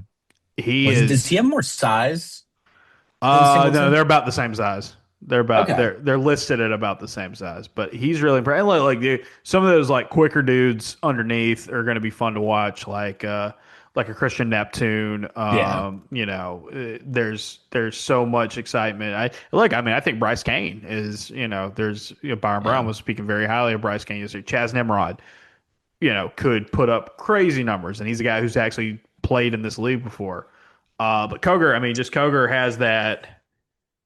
he does is. he have more size than No, Singleton? they're about the same size. Okay, They're listed at about the same size, but he's really impressive. Like dude, some of those like quicker dudes underneath are going to be fun to watch, like a Christian Neptune. yeah, There's so much excitement. I mean, I think Bryce Kane is. There's Byrum Brown yeah. was speaking very highly of Bryce Kane yesterday. Chaz Nimrod, could put up crazy numbers, and he's a guy who's actually played in this league before. But Koger, I mean, just Koger has that.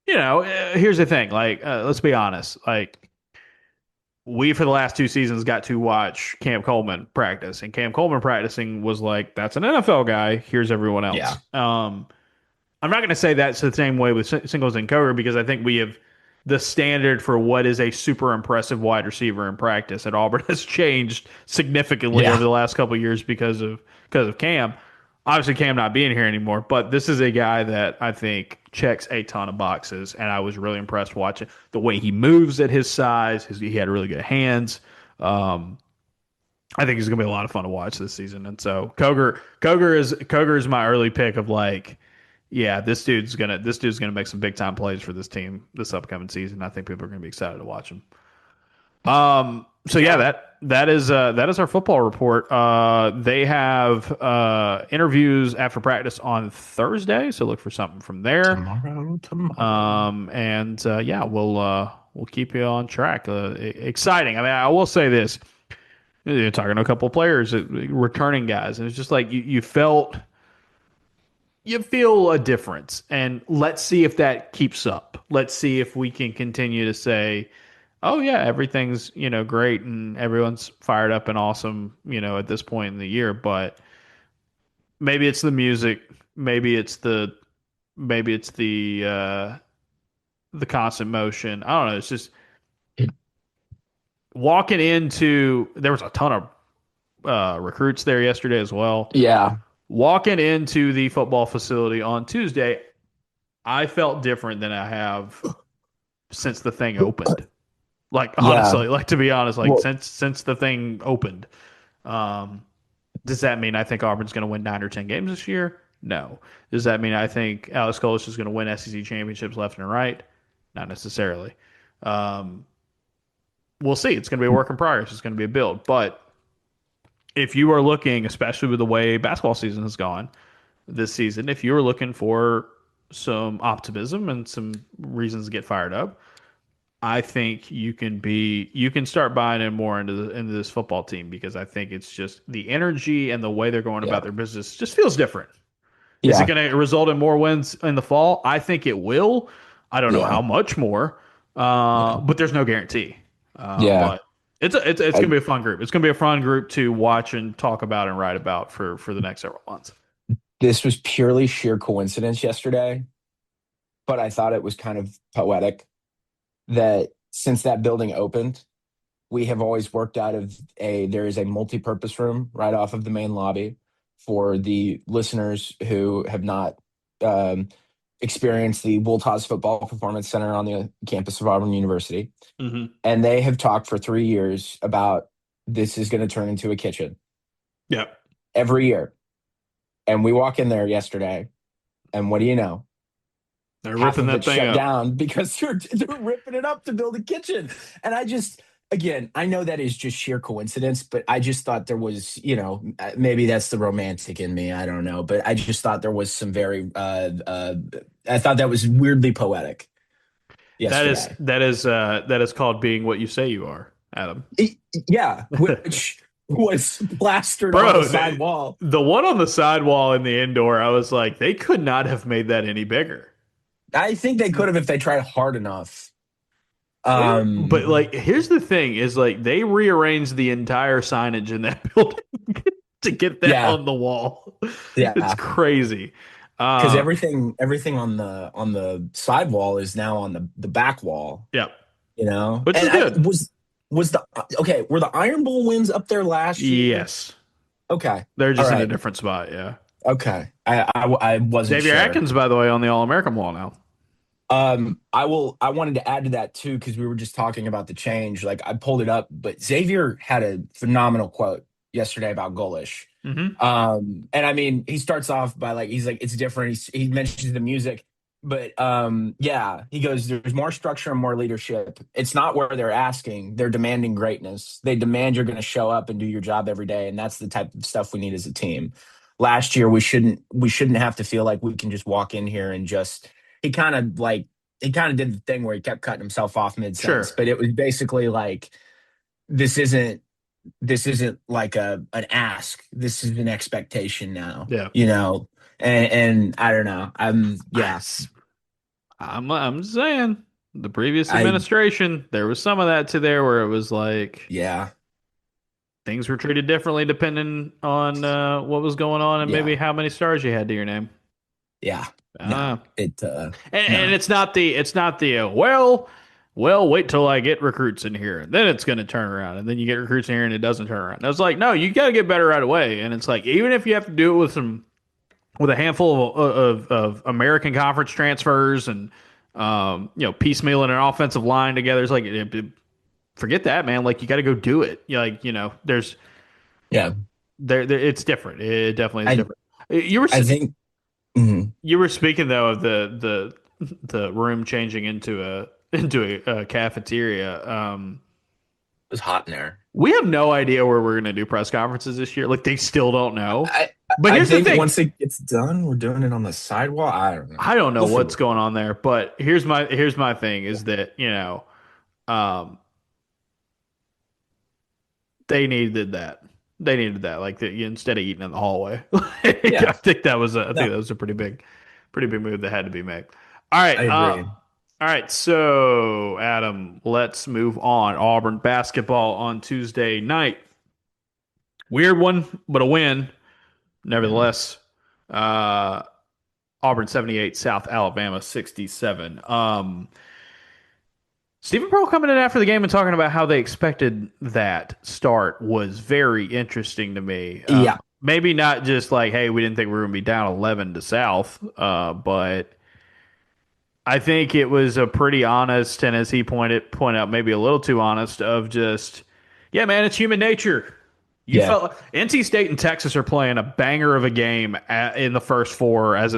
Here's the thing. Like, let's be honest. Like, we for the last two seasons got to watch Cam Coleman practice, and Cam Coleman practicing was like, that's an NFL guy. Here's everyone else. Yeah. I'm not going to say that's the same way with Singles and Koger because I think we have the standard for what is a super impressive wide receiver in practice at Auburn has changed significantly over Yeah. the last couple of years because of Cam. Obviously, Cam not being here anymore, but this is a guy that I think checks a ton of boxes, and I was really impressed watching the way he moves at his size. He had really good hands. Um, I think he's gonna be a lot of fun to watch this season, and so Koger is my early pick of like, yeah, this dude's gonna make some big time plays for this team this upcoming season. I think people are gonna be excited to watch him. So yeah, Yeah. that is our football report. They have interviews after practice on Thursday, so look for something from there. Tomorrow. And yeah, we'll keep you on track. Exciting. I mean, I will say this: you're talking to a couple of players, returning guys, and it's just like you feel a difference, and let's see if that keeps up. Let's see if we can continue to say, oh yeah, everything's great and everyone's fired up and awesome at this point in the year, but maybe it's the music, maybe it's the constant motion. I don't know. It's just walking into there was a ton of recruits there yesterday as well. Yeah. Walking into the football facility on Tuesday, I felt different than I have since the thing opened. Like Yeah. honestly, like to be honest, like Well, since the thing opened. Um, does that mean I think Auburn's going to win 9 or 10 games this year? No. Does that mean I think Alex Golesh is going to win SEC championships left and right? Not necessarily. Um, we'll see. It's going to be a work in progress. It's going to be a build. But if you are looking, especially with the way basketball season has gone this season, if you are looking for some optimism and some reasons to get fired up, I think you can start buying in more into this football team because I think it's just the energy and the way they're going yeah. about their business just feels different. Is it Yeah. going to result in more wins in the fall? I think it will. I don't know Yeah. how much more, Yeah. but there's no guarantee. Yeah. But it's going I, to be a fun group. It's going to be a fun group to watch and talk about and write about for the next several months. this was purely sheer coincidence yesterday, but I thought it was kind of poetic that since that building opened, we have always worked out of there is a multi-purpose room right off of the main lobby for the listeners who have not um, experienced the Woltaz Football Performance Center on the campus of Auburn University. Hmm. And they have talked for 3 years about this is going to turn into a kitchen Yep. every year. And we walk in there yesterday, and what do you know? They're Half ripping of that it's thing shut up. down because they're ripping it up to build a kitchen. And I just, again, I know that is just sheer coincidence, but I just thought there was, maybe that's the romantic in me. I don't know, but I just thought there was some I thought that was weirdly poetic yesterday. That is called being what you say you are, Adam. It- yeah, which was plastered on the Bro, side wall. the one on the sidewall in the indoor, I was like, they could not have made that any bigger. I think they could have if they tried hard enough. But Um, like, here's the thing: is like they rearranged the entire signage in that building to get that yeah, on the wall. It's yeah. crazy. Because Uh, everything on the side wall is now on the back wall, yeah, which And is I good. was the okay, were the Iron Bowl wins up there last year? Yes, Okay. they're All just in a right. different spot. Yeah, Okay. I wasn't Xavier sure. Atkins, by the way, on the All American wall now. I wanted to add to that too, because we were just talking about the change. Like I pulled it up, but Xavier had a phenomenal quote yesterday about Golish. Hmm. And I mean, he starts off by he's like, it's different. He mentions the music, but yeah, he goes, there's more structure and more leadership. It's not where they're asking, they're demanding greatness. They demand you're going to show up and do your job every day. And that's the type of stuff we need as a team. Last year, we shouldn't have to feel like we can just walk in here and just, he kind of like, he kind of did the thing where he kept cutting himself off mid sentence, Sure. but it was basically like, this isn't this isn't like an ask. This is an expectation now, Yeah. And I don't know. Yeah. I'm saying the previous I administration, there was some of that to there where it was like yeah. things were treated differently depending on what was going on and maybe Yeah. how many stars you had to your name. Yeah. No. Uh, It and no. it's not the wait till I get recruits in here, then it's going to turn around, and then you get recruits in here and it doesn't turn around. And I was like, no, you got to get better right away. And it's like even if you have to do it with a handful of American conference transfers and piecemealing an offensive line together, it's like forget that, man. Like you got to go do it. Like there's Yeah. it's different. It definitely is I different. You were I think mhm. you were speaking though of the room changing into a cafeteria. It was hot in there. We have no idea where we're going to do press conferences this year. Like they still don't know. I But I here's the think thing. once it gets done, we're doing it on the sidewall. I don't know. I don't know We'll figure what's it going on there, but here's my thing is that, um they needed that. They needed that like instead of eating in the hallway. Like, Yeah. I think No, that was a pretty big move that had to be made. All right, I agree. all right, so Adam, let's move on. Auburn basketball on Tuesday night. Weird one, but a win Yeah. nevertheless. Uh, Auburn 78, South Alabama 67. Stephen Pearl coming in after the game and talking about how they expected that start was very interesting to me. Yeah. Maybe not just like, hey, we didn't think we were going to be down 11 to South, but I think it was a pretty honest, and as he point out, maybe a little too honest of just, yeah, man, it's human nature. You Yeah. felt NC State and Texas are playing a banger of a game in the first four as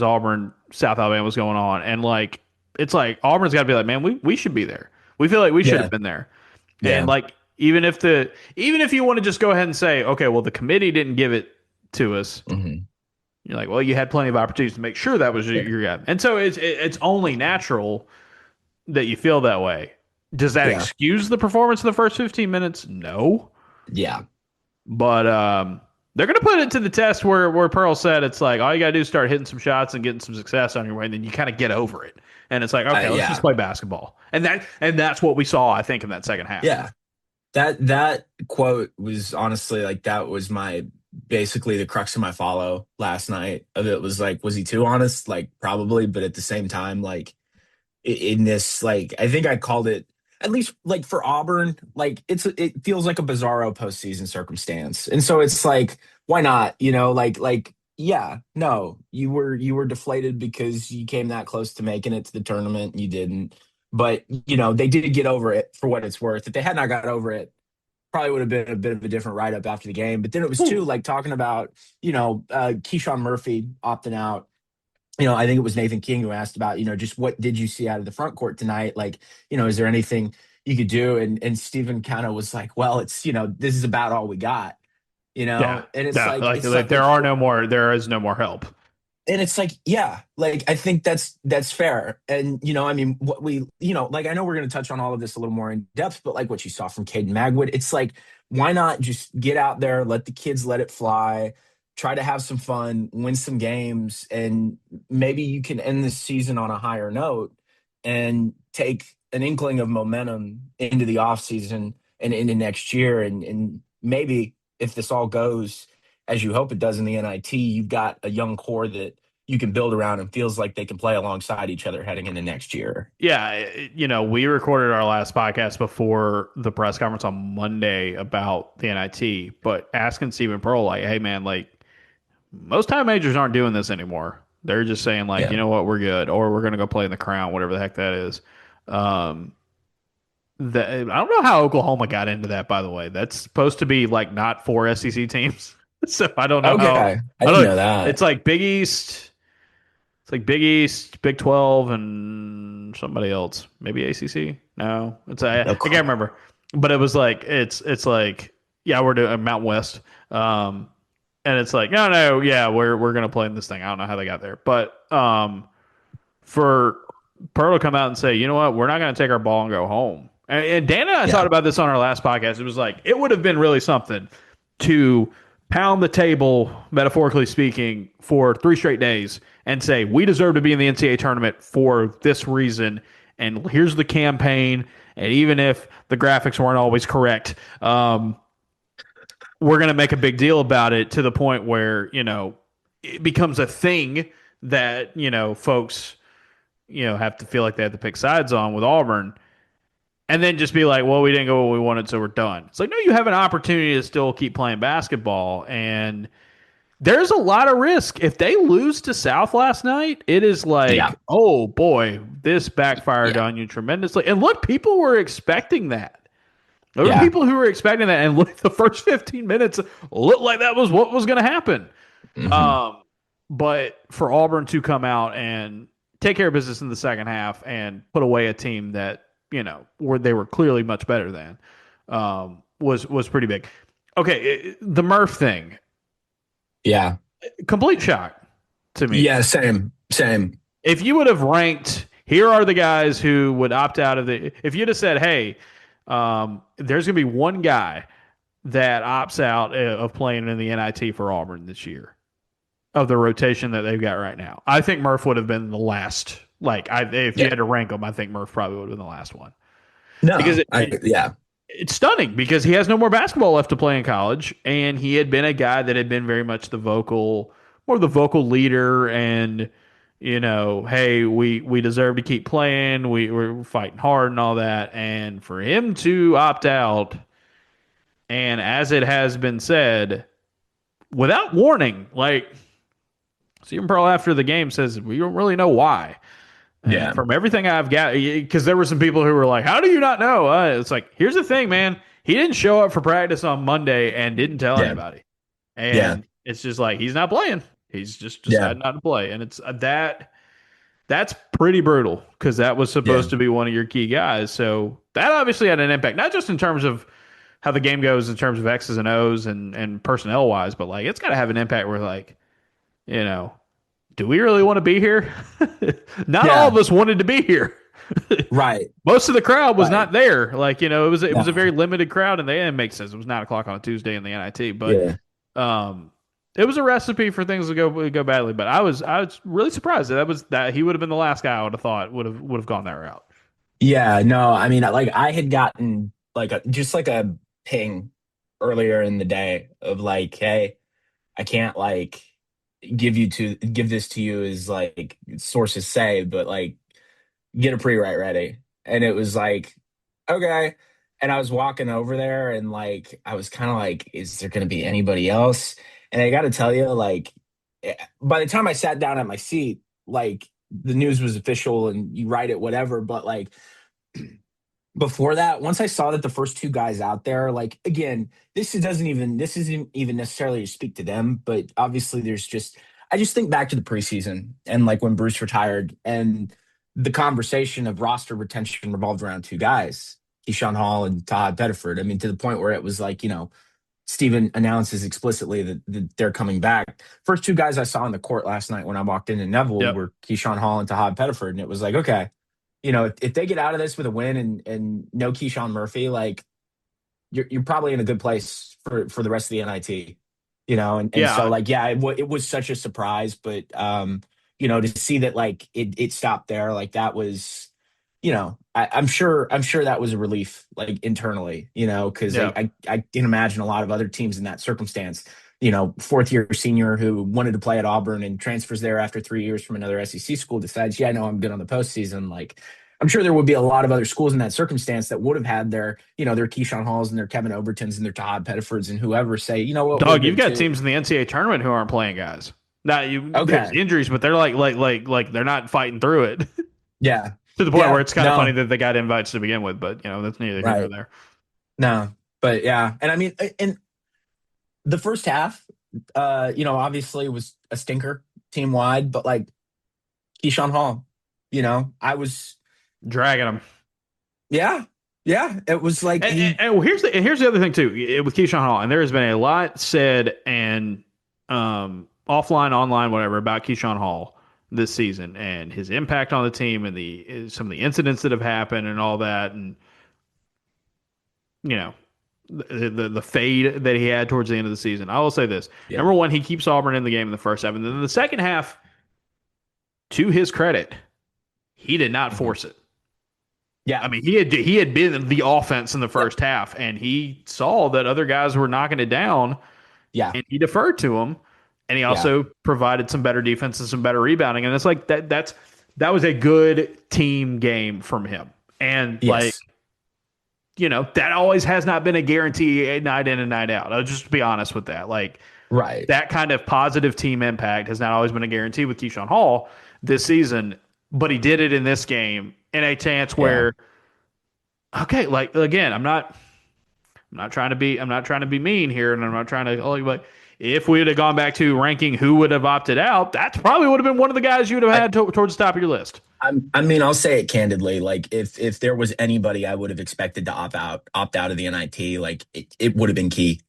Auburn South Alabama was going on, and like it's like Auburn's got to be like, man, we should be there. We feel like we should have Yeah. been there, and Yeah. like even if you want to just go ahead and say, okay, well the committee didn't give it to us. Hmm. You're like, well, you had plenty of opportunities to make sure that was Yeah. your guy, and so it's only natural that you feel that way. Does that Yeah. excuse the performance in the first 15 minutes? No. Yeah. But they're going to put it to the test where Pearl said it's like all you got to do is start hitting some shots and getting some success on your way, and then you kind of get over it. And it's like, okay, let's just Yeah. play basketball. And that's what we saw, I think, in that second half. Yeah. That quote was honestly like that was my basically the crux of my follow last night. Of it was like, was he too honest? Like probably, but at the same time, like in this, like I think I called it at least like for Auburn, like it feels like a bizarro postseason circumstance, and so it's like why not? Like yeah, no, you were deflated because you came that close to making it to the tournament, and you didn't. But they did get over it for what it's worth. If they had not got over it, probably would have been a bit of a different write up after the game. But then it was too Ooh. like talking about Keyshawn Murphy opting out. I think it was Nathan King who asked about, just what did you see out of the front court tonight? Like, is there anything you could do? And Stephen kind of was like, well, it's, this is about all we got, Yeah. and it's Yeah. like, Like, like there is no more help. yeah, like I think that's fair. And I mean, what we, like I know we're going to touch on all of this a little more in depth, but like what you saw from Kaden Magwood, it's like, why not just get out there, let the kids let it fly, try to have some fun, win some games, and maybe you can end this season on a higher note and take an inkling of momentum into the offseason and into next year. And maybe if this all goes as you hope it does in the NIT, you've got a young core that you can build around and feels like they can play alongside each other heading into next year. Yeah, we recorded our last podcast before the press conference on Monday about the NIT, but asking Stephen Pearl, like, hey man, like most time majors aren't doing this anymore. They're just saying like, Yeah. you know what, we're good, or we're gonna go play in the Crown, whatever the heck that is. Um, I don't know how Oklahoma got into that, by the way. That's supposed to be like not four SEC teams, so I don't know how. Okay. I I didn't don't. know that. It's like Big East. It's like Big East, Big 12, and somebody else. Maybe ACC. No, I Okay. can't remember. But it was like it's like yeah, we're doing Mountain West. And it's like no, yeah, we're gonna play in this thing. I don't know how they got there, but for Pearl to come out and say, you know what, we're not going to take our ball and go home. And Dan and I Yeah. thought about this on our last podcast. It was like, it would have been really something to pound the table, metaphorically speaking, for 3 straight days and say, we deserve to be in the NCAA tournament for this reason. And here's the campaign. And even if the graphics weren't always correct, we're going to make a big deal about it to the point where, it becomes a thing that, folks have to feel like they have to pick sides on with Auburn, and then just be like, well, we didn't go what we wanted, so we're done. It's like, no, you have an opportunity to still keep playing basketball, and there's a lot of risk. If they lose to South last night, it is Yeah. like, oh boy, this backfired Yeah. on you tremendously. And look, people were expecting that. There were Yeah. people who were expecting that, and look, the first 15 minutes looked like that was what was going to happen. Hmm. Um, but for Auburn to come out and take care of business in the second half and put away a team that where they were clearly much better than was pretty big. Okay, the Murph thing, Yeah. complete shock to me. Yeah. Same. Same. If you would have ranked, here are the guys who would opt out of the. If you'd have said, hey, there's going to be one guy that opts out of playing in the NIT for Auburn this year of the rotation that they've got right now. I think Murph would have been the last. Like, if you Yeah. had to rank them, I think Murph probably would have been the last one because No. Yeah. it's stunning because he has no more basketball left to play in college, and he had been a guy that had been very much more the vocal leader, and hey, we deserve to keep playing, we're fighting hard and all that, and for him to opt out, and as it has been said, without warning, like Stephen Pearl after the game says, we don't really know why. And Yeah. from everything I've got, because there were some people who were like, "How do you not know?" It's like, here's the thing, man. He didn't show up for practice on Monday and didn't tell Yeah. anybody. Yeah. And it's just like he's not playing. He's just Yeah. decided not to play, and it's that's pretty brutal because that was Yeah. supposed to be one of your key guys. So that obviously had an impact, not just in terms of how the game goes in terms of X's and O's and personnel wise, but like it's got to have an impact where like, you know, do we really want to be here? Not all of Yeah. us wanted to be here. Right. Most of the crowd was Right. not there. Like, it was a very No. limited crowd, and it makes sense. It was 9 o'clock on a Tuesday in the NIT, but Yeah. um, it was a recipe for things to go badly. But I was really surprised that he would have been the last guy I would have thought would have gone that route. Yeah. No, I mean, like I had gotten like just like a ping earlier in the day of like, hey, I can't like give this to you as like sources say, but like get a pre-write ready. And it was like, okay. And I was walking over there and like I was kind of like, is there gonna be anybody else? And I gotta tell you, like by the time I sat down at my seat, like the news was official and you write it, whatever. But like before that, once I saw that the first two guys out there, like again, this isn't even necessarily to speak to them, but obviously there's just I just think back to the preseason and like when Bruce retired and the conversation of roster retention revolved around two guys, Keyshawn Hall and Todd Pettiford. I mean, to the point where it was like, Steven announces explicitly that they're coming back. First two guys I saw on the court last night when I walked into Neville Yep. were Keyshawn Hall and Tahad Pettiford. And it was like, okay, if they get out of this with a win and no Keyshawn Murphy, like you're probably in a good place for the rest of the NIT, and so Yeah. like yeah, it was such a surprise, but to see that like it stopped there, like that was, I'm sure that was a relief like internally, because Yeah. I can imagine a lot of other teams in that circumstance. Fourth year senior who wanted to play at Auburn and transfers there after 3 years from another SEC school decides, yeah, I know I'm good on the postseason. Like, I'm sure there would be a lot of other schools in that circumstance that would have had their Keyshawn Halls and their Kevin Overtons and their Todd Pettifords and whoever say, you know what, we're Dog, you've good got too. teams in the NCAA tournament who aren't playing guys. Now there's Okay. injuries, but they're like they're not fighting through it Yeah. to the point where Yeah. it's kind of funny No. that they got invites to begin with. But that's neither here nor Right. there. No. But yeah. And I mean, in the first half, obviously it was a stinker team wide, but like Keyshawn Hall, I was, Dragging them. yeah. Yeah. It was like And here's the other thing too with Keyshawn Hall, and there has been a lot said and offline, online, whatever about Keyshawn Hall this season and his impact on the team and the some of the incidents that have happened and all that, and you know the fade that he had towards the end of the season. I will say this: yeah. number one, he keeps Auburn in the game in the first half, and then the second half, to his credit, he did not Mhm. force it. Yeah. I mean, he had been the offense in the Yep. first half, and he saw that other guys were knocking it down, Yeah. and he deferred to them, and he Yeah. also provided some better defense and some better rebounding, and it's like that was a good team game from him, and like Yes. that always has not been a guarantee night in and night out. I'll just be honest with that, like Right. that kind of positive team impact has not always been a guarantee with Keyshawn Hall this season, but he did it in this game in a chance Yeah. where okay, like again, I'm not trying to be mean here, and I'm not trying to. Oh, but if we would have gone back to ranking who would have opted out, that's probably would have been one of the guys you would have I, had towards the top of your list. I mean, I'll say it candidly. Like, if there was anybody I would have expected to opt out of the NIT, like it would have been Key.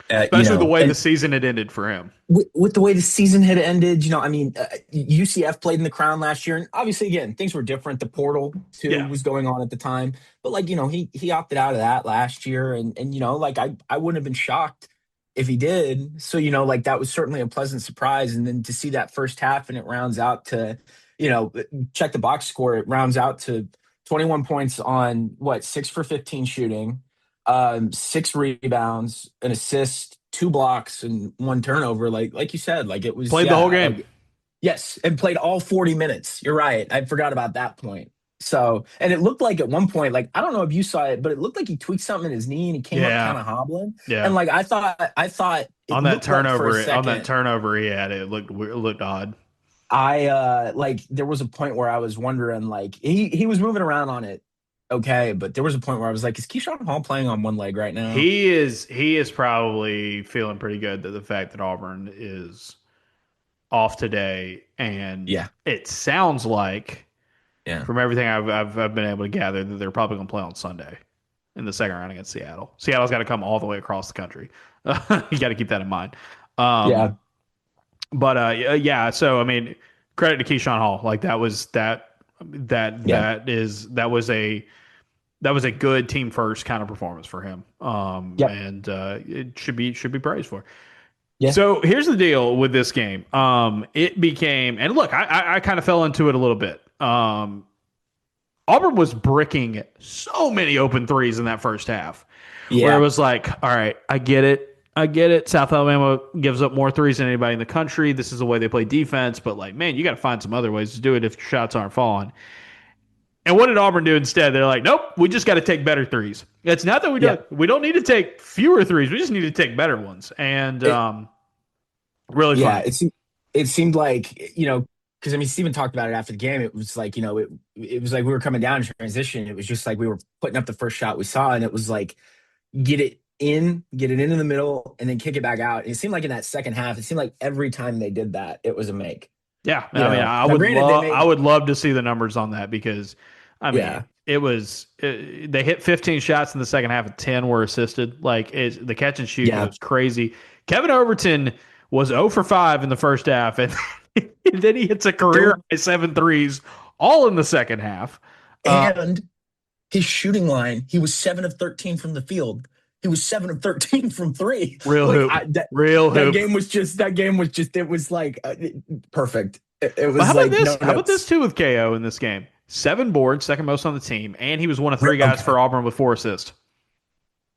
Especially the way the And season had ended for him. with the way the season had ended, I mean, UCF played in the Crown last year, and obviously, again, things were different. The portal too Yeah, was going on at the time, but like he opted out of that last year, and like I wouldn't have been shocked if he did. So like that was certainly a pleasant surprise, and then to see that first half and it rounds out to, you know, check the box score, it rounds out to 21 points on what 6 for 15 shooting, 6 rebounds, an assist, 2 blocks, and 1 turnover. Like you said, like it was, played the whole yeah, game. like yes, and played all 40 minutes. You're right. I forgot about that point. So, and it looked like at one point, like I don't know if you saw it, but it looked like he tweaked something in his knee and he came up Yeah, kind of hobbling. yeah. And like I thought it On that looked like for a turnover, second. he had it looked odd. like there was a point where I was wondering, like he was moving around on it, okay, but there was a point where I was like, is Keyshawn Hall playing on one leg right now? He is probably feeling pretty good that the fact that Auburn is off today, and Yeah, it sounds like yeah, from everything I've been able to gather that they're probably going to play on Sunday in the second round against Seattle. Seattle's got to come all the way across the country. You got to keep that in mind. yeah, Um, but yeah. So I mean, credit to Keyshawn Hall. Like that was yeah, that was a good team first kind of performance for him. yep, And it should be praised for. yeah, So here's the deal with this game. It became, and look, I kind of fell into it a little bit. Auburn was bricking so many open threes in that first half, where it yeah, was like, all right, I get it. I get it. South Alabama gives up more threes than anybody in the country. This is the way they play defense, but like, man, you got to find some other ways to do it if your shots aren't falling. And what did Auburn do instead? They're like, nope, we just got to take better threes. It's not that yeah. we don't need to take fewer threes. We just need to take better ones. And It, really yeah, funny. it seemed like, because I mean, Steven talked about it after the game. It was like, it was like we were coming down in transition. It was just like we were putting up the first shot we saw, and it was like get it into the middle, and then kick it back out. And it seemed like in that second half, it seemed like every time they did that, it was a make. Yeah, I mean, Now granted, they I made, would love to see the numbers on that because, I mean, yeah, they hit 15 shots in the second half, and 10 were assisted. Like the catch and shoot yeah. goes crazy. Kevin Overton was 0 for 5 in the first half, and, and then he hits a There career high 7 threes all in the second half. Uh, and his shooting line, he was 7 of 13 from the field. He was 7 of 13 from three. real Like hoop, real hoop. that game was just it was like perfect. It But how was about like no this? How about this notes. too with KO in this game? 7 boards, second most on the team, and he was one of 3 guys Okay. for Auburn with 4 assists.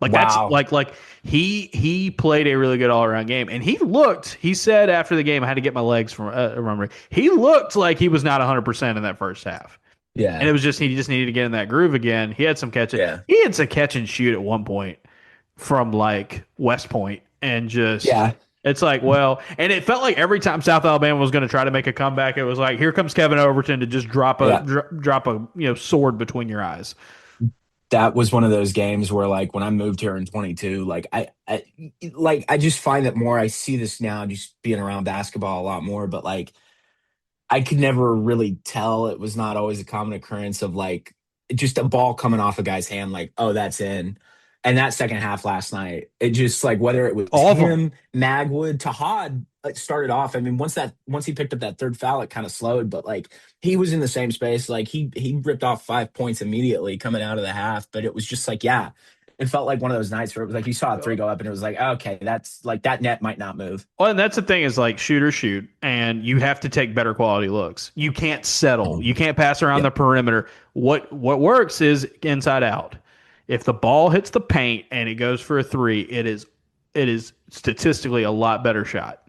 Like that's Wow. like he played a really good all around game, and he said after the game I had to get my legs from remember he looked like he was not 100% in that first half, and Yeah. it was just he just needed to get in that groove again. Yeah. He had some catch and shoot at one point from like West Point, and just Yeah. it's like well, and it felt like every time South Alabama was going to try to make a comeback, it was like here comes Kevin Overton to just Yeah. drop a sword between your eyes. That was one of those games where like when I moved here in 22, like I just find that more I see this now just being around basketball a lot more, but like I could never really tell. It was not always a common occurrence of like just a ball coming off a guy's hand, like, oh, that's in. And that second half last night, it just like whether it was All of them. him, Magwood, Tahad started off. I mean, once he picked up that third foul, it kind of slowed, but like he was in the same space. Like he ripped off 5 points immediately coming out of the half. But it was just like, yeah, it felt like one of those nights where it was like you saw a three go up and it was like, okay, that's like that net might not move. Well, and that's the thing is like shoot or shoot, and you have to take better quality looks. You can't settle. You can't pass around Yep. the perimeter. What works is inside out. If the ball hits the paint and it goes for a three, it is statistically a lot better shot.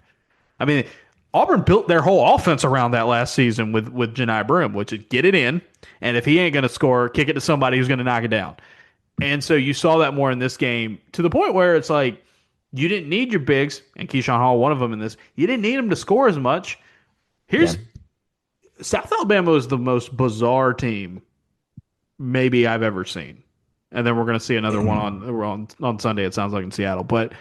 I mean, Auburn built their whole offense around that last season with Janai Brim, which is get it in, and if he ain't going to score, kick it to somebody who's going to knock it down. And so you saw that more in this game to the point where it's like you didn't need your bigs, and Keyshawn Hall, one of them in this, you didn't need them to score as much. Yeah. Here's South Alabama is the most bizarre team maybe I've ever seen. And then we're going to see another one on Sunday, it sounds like in Seattle. But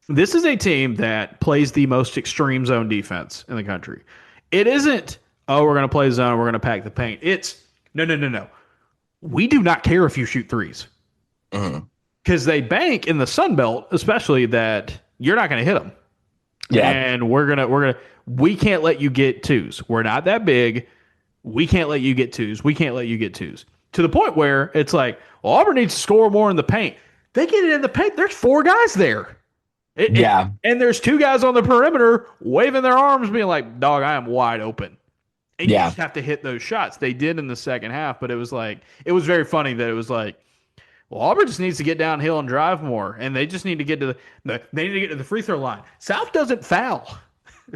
this is a team that plays the most extreme zone defense in the country. It isn't, oh, we're going to play zone, we're going to pack the paint. It's, no, no, no, no. We do not care if you shoot threes. Mhm. Because they bank in the Sun Belt, especially that you're not going to hit them, Yeah. and we can't let you get twos. We're not that big. We can't let you get twos. We can't let you get twos. To the point where it's like, well, Auburn needs to score more in the paint. They get it in the paint. There's 4 guys there. Yeah. And there's 2 guys on the perimeter waving their arms, being like, dog, I am wide open. And you Yeah. just have to hit those shots. They did in the second half, but it was like, it was very funny that it was like, well, Auburn just needs to get downhill and drive more, and they just need to get to they need to get to the free throw line. South doesn't foul.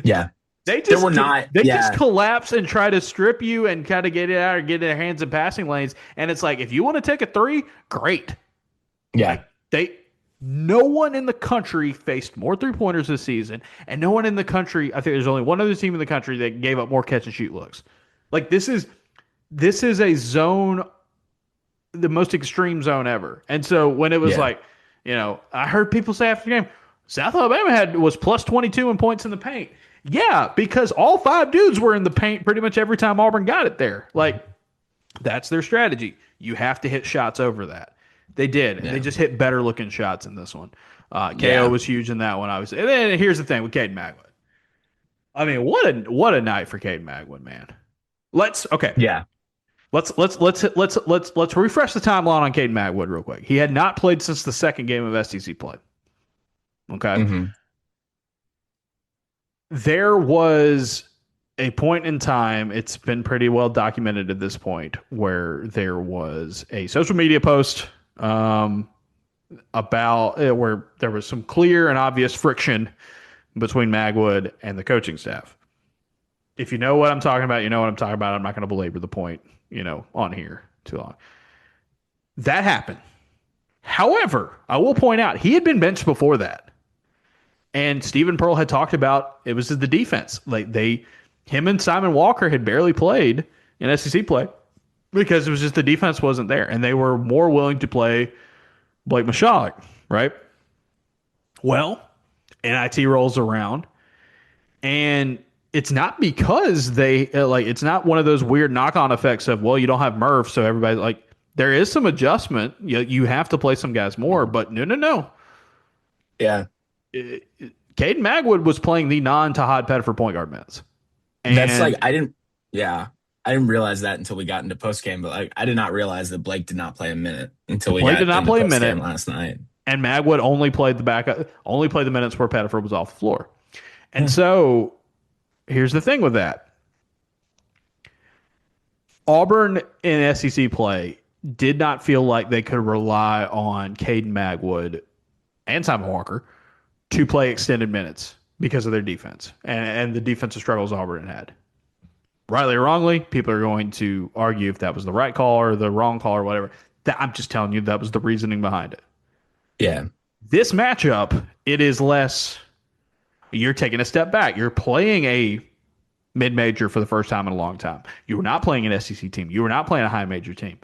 Yeah. They There just were not, they just yeah. collapse and try to strip you and kind of get it out or get their hands in passing lanes. And it's like if you want to take a three, great. Yeah. Like they No one in the country faced more three pointers this season, and no one in the country. I think there's only one other team in the country that gave up more catch and shoot looks. Like this is a zone, the most extreme zone ever. And so when it was Yeah. like, I heard people say after the game, South Alabama was plus 22 in points in the paint. Yeah, because all five dudes were in the paint pretty much every time Auburn got it there. Like that's their strategy. You have to hit shots over that. They did, and they Yeah. just hit better looking shots in this one. KO Yeah. was huge in that one, obviously. And then here's the thing with Kaden Magwood. I mean, what a night for Kaden Magwood, man. Let's okay. Yeah. Let's refresh the timeline on Kaden Magwood real quick. He had not played since the second game of SEC play. Okay, Hmm. there was a point in time. It's been pretty well documented at this point where there was a social media post about where there was some clear and obvious friction between Magwood and the coaching staff. If you know what I'm talking about, you know what I'm talking about. I'm not going to belabor the point, on here too long. That happened. However, I will point out he had been benched before that. And Stephen Pearl had talked about it was the defense. Like him and Simon Walker had barely played in SEC play because it was just the defense wasn't there. And they were more willing to play Blake Mashalik, right? Well, NIT rolls around and it's not because it's not one of those weird knock-on effects of, well, you don't have Murph, so everybody there is some adjustment. You have to play some guys more, but no. Yeah. Kaden Magwood was playing the non-Tahad Pettiford point guard minutes. That's like And I didn't realize that until we got into post game, but like I did not realize that Blake did not play a minute until we Blake did got not into play a post game minute, last night. and Magwood only played the minutes where Pettiford was off the floor. And Yeah. so here's the thing with that. Auburn in SEC play did not feel like they could rely on Kaden Magwood and Simon Walker to play extended minutes because of their defense and the defensive struggles Auburn had. Rightly or wrongly, people are going to argue if that was the right call or the wrong call or whatever. I'm just telling you that was the reasoning behind it. Yeah. This matchup, it is less. You're taking a step back. You're playing a mid-major for the first time in a long time. You were not playing an SEC team. You were not playing a high-major team.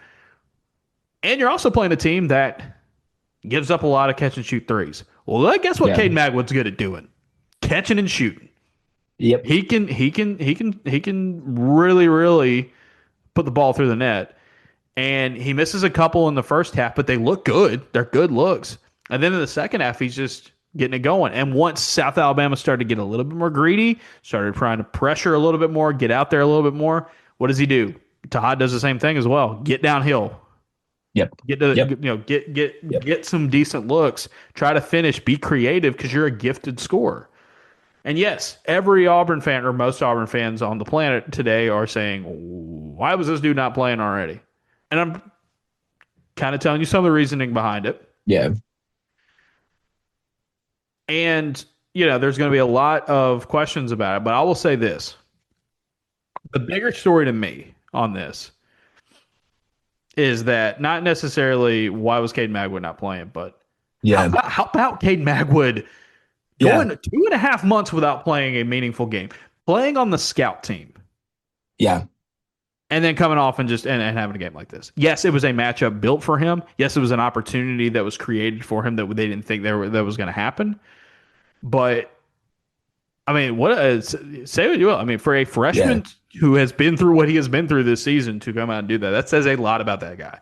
And you're also playing a team that gives up a lot of catch and shoot threes. Well, guess what Yeah. Kaden Magwood's good at doing? Catching and shooting. Yep. He can really, really put the ball through the net. And he misses a couple in the first half, but they look good. They're good looks. And then in the second half, he's just getting it going. And once South Alabama started to get a little bit more greedy, started trying to pressure a little bit more, get out there a little bit more, what does he do? Tahad does the same thing as well. Get downhill. Yep. Get to Yep. Yep. get some decent looks. Try to finish. Be creative because you're a gifted scorer. And yes, every Auburn fan or most Auburn fans on the planet today are saying, "Why was this dude not playing already?" And I'm kind of telling you some of the reasoning behind it. Yeah. And there's going to be a lot of questions about it. But I will say this: the bigger story to me on this is that not necessarily why was Caden Magwood not playing, but Yeah. how about Caden Magwood Yeah. going 2.5 months without playing a meaningful game, playing on the scout team, Yeah. and then coming off and and having a game like this? Yes, it was a matchup built for him. Yes, it was an opportunity that was created for him that they didn't think that was going to happen. But I mean, say what you will. I mean, for a freshman who has been through what he has been through this season to come out and do that, that says a lot about that guy.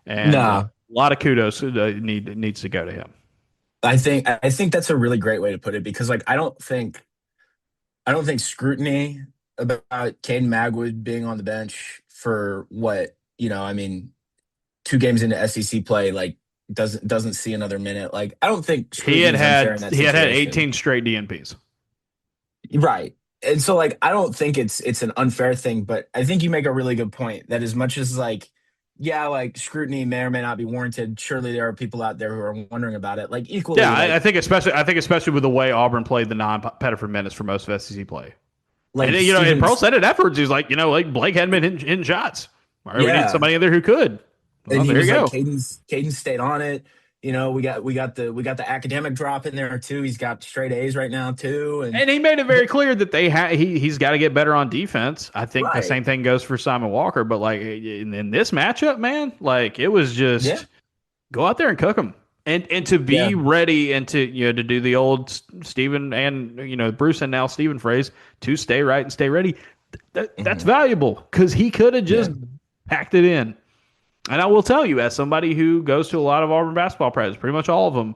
And Nah. a lot of kudos needs to go to him. I think that's a really great way to put it because like I don't think scrutiny about Kaden Magwood being on the bench for I mean, 2 games into SEC play, like doesn't see another minute. Like I don't think He scrutiny is unfair in that had situation. 18 straight DNPs. Right. And so like I don't think it's an unfair thing, but I think you make a really good point that as much as like like scrutiny may or may not be warranted, surely there are people out there who are wondering about it. Like equally Yeah, like, I think especially with the way Auburn played the non-Pettiford minutes for most of SEC play. like And and Pearl said it afterwards. He's like, like Blake hadn't been hitting shots. All right, we need somebody in there who could. Well, and he there was you go. like Caden stayed on it. We got the academic drop in there too. He's got straight A's right now too, and And he made it very clear that he's got to get better on defense. I think the right, same thing goes for Simon Walker. But like in this matchup, man, like it was yeah, just go out there and cook them, and to yeah, be ready and to to do the old Stephen and Bruce and now Stephen phrase to stay right and stay ready. That's hmm valuable because he could have yeah, just packed it in. And I will tell you, as somebody who goes to a lot of Auburn basketball practices, pretty much all of them,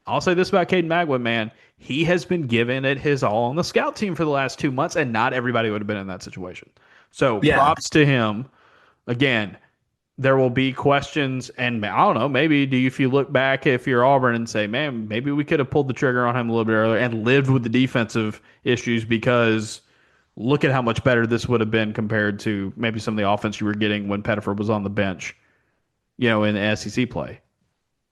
I'll say this about Kaden Magwood, man. He has been giving it his all on the scout team for the last 2 months, and not everybody would have been in that situation. So yeah. props to him. Again, there will be questions, and I don't know, maybe if you look back, if you're Auburn, and say, man, maybe we could have pulled the trigger on him a little bit earlier and lived with the defensive issues because look at how much better this would have been compared to maybe some of the offense you were getting when Pettiford was on the bench, in the SEC play.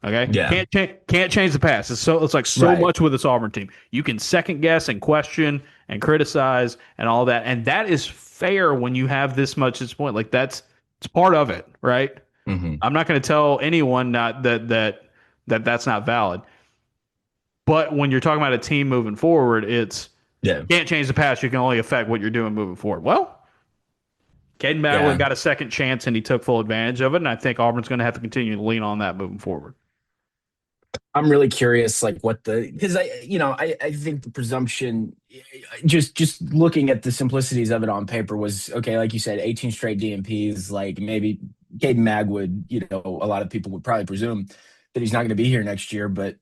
Okay, Yeah. can't change the past. It's like so Right. much with this Auburn team. You can second guess and question and criticize and all that, and that is fair when you have this much at this point. Like it's part of it, right? hmm I'm not going to tell anyone not that's not valid. But when you're talking about a team moving forward, it's Yeah. can't change the past. You can only affect what you're doing moving forward. Well, Caden Magwood Yeah. got a second chance and he took full advantage of it, and I think Auburn's going to have to continue to lean on that moving forward. I'm really curious, like what because I think the presumption, just looking at the simplicities of it on paper was okay. Like you said, 18 straight DMPs. Like maybe Caden Magwood, a lot of people would probably presume that he's not going to be here next year. But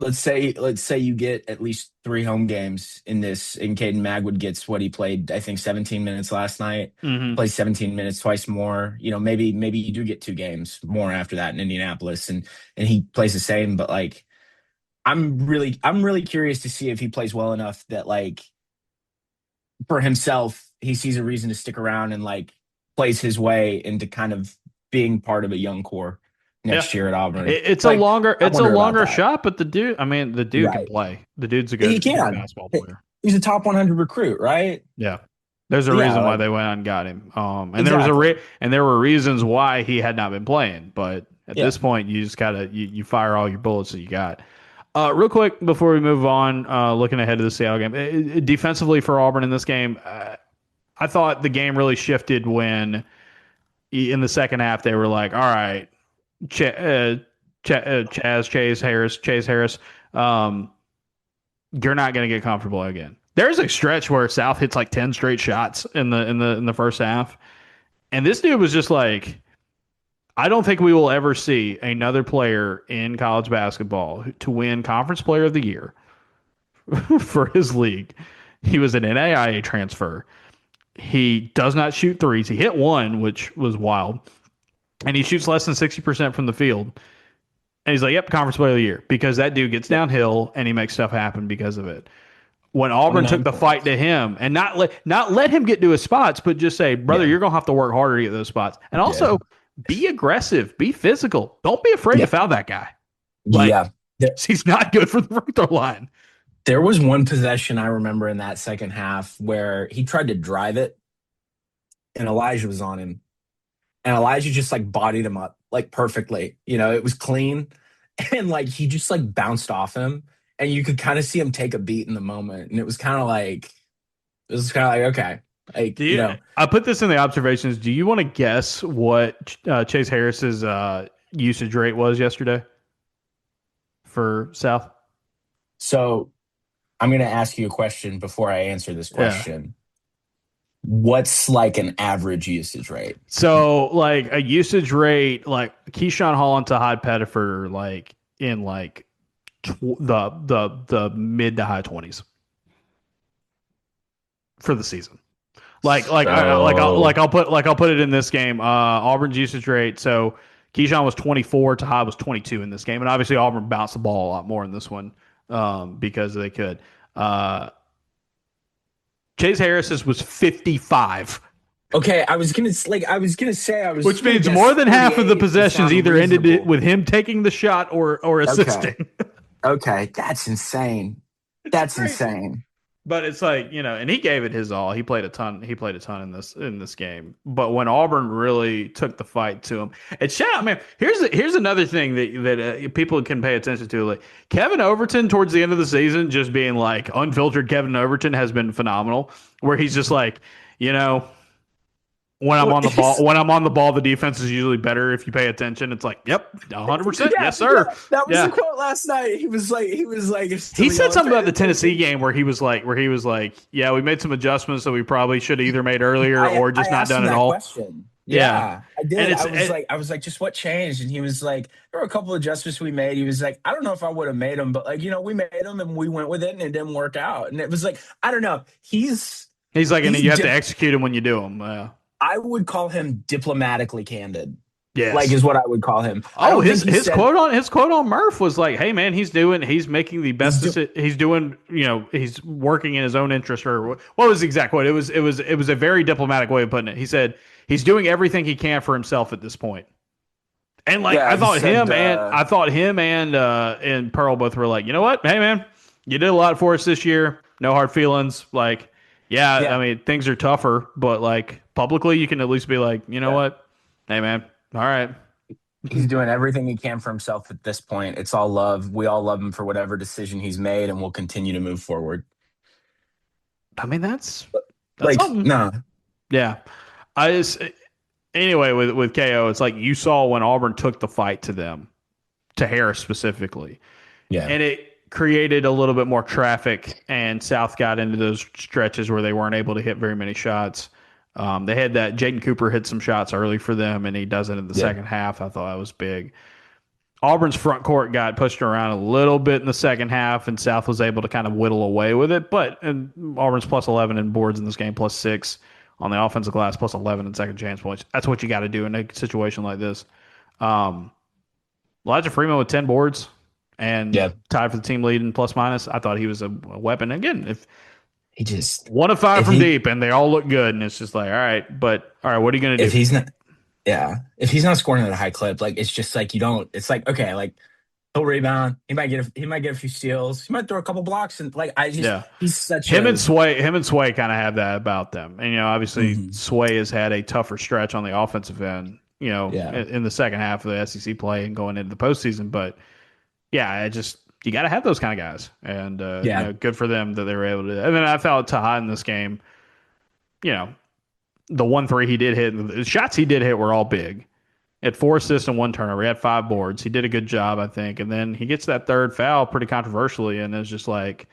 let's say you get at least 3 home games in this, and Caden Magwood gets what he played. I think 17 minutes last night. Mm-hmm. Plays 17 minutes, twice more. Maybe you do get 2 games more after that in Indianapolis, and he plays the same. But like, I'm really curious to see if he plays well enough that like for himself he sees a reason to stick around and like plays his way into kind of being part of a young core Yeah. next year at Auburn. It's a Like, longer I it's a wonder about longer that. shot, but the dude can Right. play. The dude's a He good can. basketball player. He's a top 100 recruit, right? Yeah. There's a Yeah, reason why like they went out and got him. And exactly. there were reasons why he had not been playing, but at Yeah. this point you just gotta you fire all your bullets that you got. Real quick before we move on, looking ahead to the Seattle game, defensively for Auburn in this game, I thought the game really shifted when in the second half they were like, all right, Chase Harris, um, you're not going to get comfortable again. There's a stretch where South hits like 10 straight shots in the first half, and this dude was just like, I don't think we will ever see another player in college basketball to win Conference Player of the Year for his league. He was an NAIA transfer. He does not shoot threes. He hit one, which was wild, and he shoots less than 60% from the field. And he's like, "Yep, Conference Player of the Year," because that dude gets Yeah. downhill and he makes stuff happen because of it. When Auburn took 29 the fight points. to him and not let him get to his spots, but just say, brother, Yeah. you're gonna have to work harder to get those spots. And Yeah. also be aggressive, be physical. Don't be afraid to Yeah. foul that guy. Like Yeah. There, he's not good for the free throw line. there was one possession I remember in that second half where he tried to drive it and Elijah was on him. And Elijah just like bodied him up like perfectly. It was clean. And like he just like bounced off him. And you could kind of see him take a beat in the moment. And it was kind of like, okay. Like, I put this in the observations. Do you want to guess what Chase Harris's usage rate was yesterday for South? so I'm gonna ask you a question before I answer this Yeah. question. What's like an average usage rate? So like a usage rate, like Keyshawn Hall and Tahad Pettiford, are like in like the mid to high 20s for the season. So I'll put it in this game. Auburn's usage rate. So Keyshawn was 24, Tahad was 22 in this game, and obviously Auburn bounced the ball a lot more in this one because they could. Chase Harris's was 55. okay, I was gonna say Which gonna means guess more than half of the 48 to possessions sound either ended it reasonable. with him taking the shot or Okay. assisting. Okay. That's insane. It's That's crazy. insane. But it's like, and he gave it his all. He played a ton. He played a ton in this game. But when Auburn really took the fight to him, and shout out, man. Here's another thing that people can pay attention to. Like Kevin Overton towards the end of the season, just being like unfiltered Kevin Overton has been phenomenal. Where he's just like, you know, when I'm Well, on the ball, when I'm on the ball, the defense is usually better if you pay attention. It's like, yep, 100%, yeah, yes, yeah, sir, that was the yeah. quote last night. He was like, if He somebody said don't something pay about the Tennessee attention. game where he was like, yeah, we made some adjustments that we probably should have either made earlier or I just not asked done him at that all. question. Yeah, Yeah, I and did. it's I was like, just what changed? And he was like, there were a couple of adjustments we made. He was like, I don't know if I would have made them, but like, we made them and we went with it and it didn't work out. And it was like, I don't know. he's like, and then He's you have to dip. execute them when you do them. I would call him diplomatically candid. Like Yes. is what I would call him. I Oh, don't think his he his said quote on his quote on Murph was like, "Hey man, he's making the he's best he's doing, he's working in his own interest." Or what was the exact quote? It was a very diplomatic way of putting it. He said he's doing everything he can for himself at this point. And like yeah, he said I thought him and Pearl both were like, you know what? Hey man, you did a lot for us this year. No hard feelings. Like, yeah, I yeah, mean, things are tougher, but like publicly you can at least be like, you know yeah. what? Hey man. All right. He's doing everything he can for himself at this point. It's all love. We all love him for whatever decision he's made and we'll continue to move forward. I mean, that's Like, something. nah. Yeah. I just anyway with KO, it's like you saw when Auburn took the fight to them, to Harris specifically, Yeah. and it created a little bit more traffic, and South got into those stretches where they weren't able to hit very many shots. They had that Jaden Cooper hit some shots early for them, and he does it in the Yeah. second half. I thought that was big. Auburn's front court got pushed around a little bit in the second half, and South was able to kind of whittle away with it. But and Auburn's plus 11 in boards in this game, plus 6 on the offensive glass, plus 11 in second chance points. That's what you got to do in a situation like this. Um, Elijah Freeman with 10 boards and Yeah. tied for the team lead in plus minus. I thought he was a weapon. Again, if He just, 1 of 5 if from he, deep and they all look good, and it's just like, all right, what are you going to if do? he's not, yeah, if he's not scoring at a high clip, like, it's just like, it's like, okay, like, he'll rebound. He might get a few steals. He might throw a couple blocks. And like, Yeah. he's such Him and a, Sway, him and Sway kind of have that about them. And obviously mhm, Sway has had a tougher stretch on the offensive end, yeah. in the second half of the SEC play and going into the postseason. But yeah, you got to have those kind of guys, and Yeah. good for them that they were able to. And then I felt Taha in this game, you know, the 1 3 he did hit, the shots he did hit were all big. Had 4 assists and 1 turnover. He had 5 boards. He did a good job, I think. And then he gets that third foul pretty controversially, and it's just like,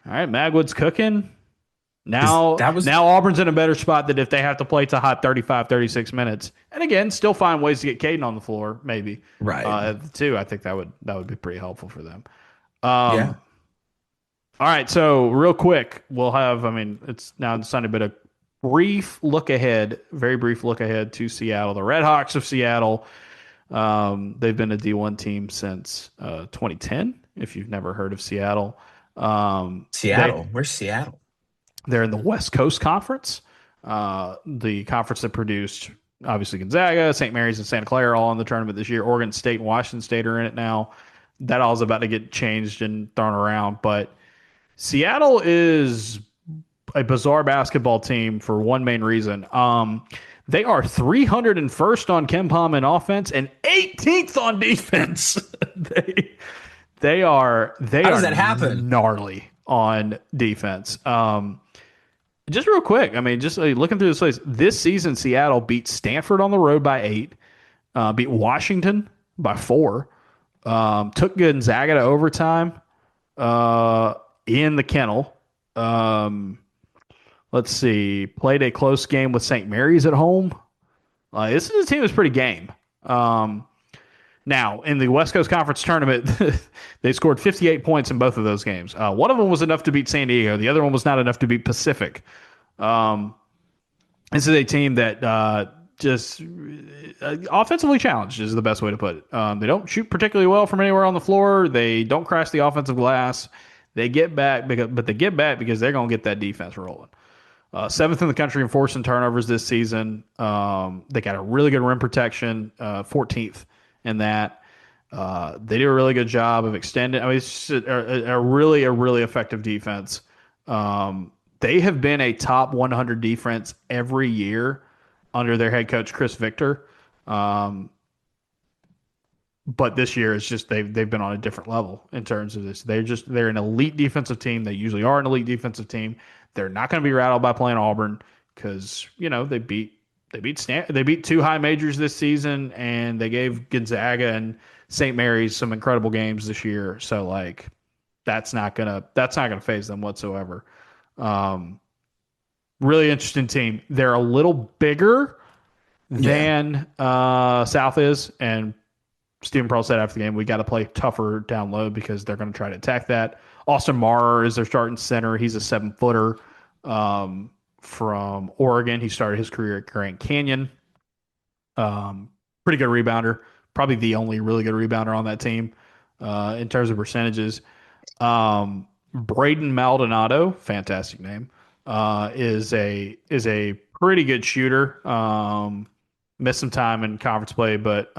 all right, Magwood's cooking. Cause Now, that was now Auburn's in a better spot that if they have to play to hot 35, 36 minutes, and again, still find ways to get Caden on the floor, maybe. right. At the two, I think that would be pretty helpful for them. Yeah. All right, so real quick, we'll have. I mean, it's now Sunday, but a brief look ahead, very brief look ahead to Seattle. The Red Hawks of Seattle. They've been a D1 team since 2010. If you've never heard of Seattle, Seattle. Where's Seattle? they're in the West Coast Conference, the conference that produced obviously Gonzaga, St. Mary's, and Santa Clara all in the tournament this year. Oregon State and Washington State are in it now. That all is about to get changed and thrown around, but Seattle is a bizarre basketball team for one main reason. They are 301st on KenPom in offense and 18th on defense. they they How are does that happen? gnarly on defense. Just real quick, I mean, just looking through this list, this season Seattle beat Stanford on the road by 8, beat Washington by 4, took Gonzaga to overtime in the kennel. Um, let's see, played a close game with St. Mary's at home. This is a team that's pretty game. Now, in the West Coast Conference tournament, they scored 58 points in both of those games. One of them was enough to beat San Diego. The other one was not enough to beat Pacific. This is a team that just offensively challenged is the best way to put it. They don't shoot particularly well from anywhere on the floor. They don't crash the offensive glass. They get back, but they get back because they're going to get that defense rolling. Seventh in the country in forcing turnovers this season. They got a really good rim protection, 14th in that. They do a really good job of extending. I mean, it's just a really effective defense. They have been a top 100 defense every year under their head coach Chris Victor. Um, but this year it's just they've been on a different level in terms of this. They're an elite defensive team. They usually are an elite defensive team. They're not going to be rattled by playing Auburn because they beat two high majors this season, and they gave Gonzaga and St. Mary's some incredible games this year. So like that's not gonna phase them whatsoever. Um, Really interesting team. They're a little bigger Yeah. than South is, and Stephen Pearl said after the game, we got to play tougher down low because they're going to try to attack that. Austin Marr is their starting center. He's a 7-footer from Oregon. He started his career at Grand Canyon. Pretty good rebounder. Probably the only really good rebounder on that team in terms of percentages. Braden Maldonado, fantastic name, is a pretty good shooter. Missed some time in conference play, but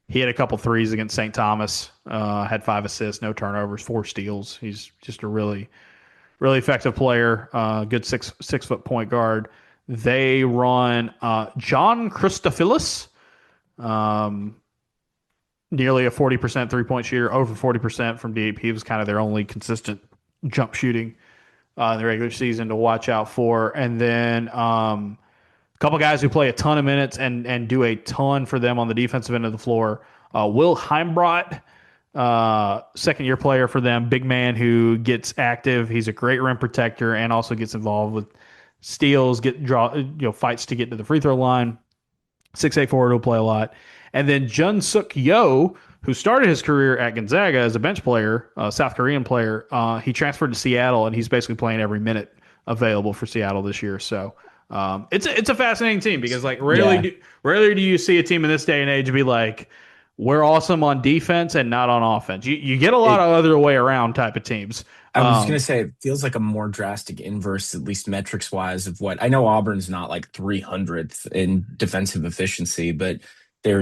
he had a couple threes against St. Thomas. Had 5 assists, no turnovers, 4 steals. He's just a really effective player. Good 6 foot point guard. They run John Christofilis, um, nearly a 40% 3 point shooter, over 40% from deep. He was kind of their only consistent jump shooting in the regular season to watch out for. And then a couple guys who play a ton of minutes and do a ton for them on the defensive end of the floor. Will Heimbrot, 2nd-year player for them, big man who gets active. He's a great rim protector and also gets involved with steals, fights to get to the free throw line. 6'8" forward who'll play a lot. And then Jun Suk Yo, who started his career at Gonzaga as a bench player, South Korean player. He transferred to Seattle, and he's basically playing every minute available for Seattle this year. So it's a fascinating team because like Yeah. rarely do you see a team in this day and age be like, we're awesome on defense and not on offense. You get a lot It of other way around type of teams. I was gonna say it feels like a more drastic inverse, at least metrics wise, of what I know Auburn's not like 300th in defensive efficiency, but they're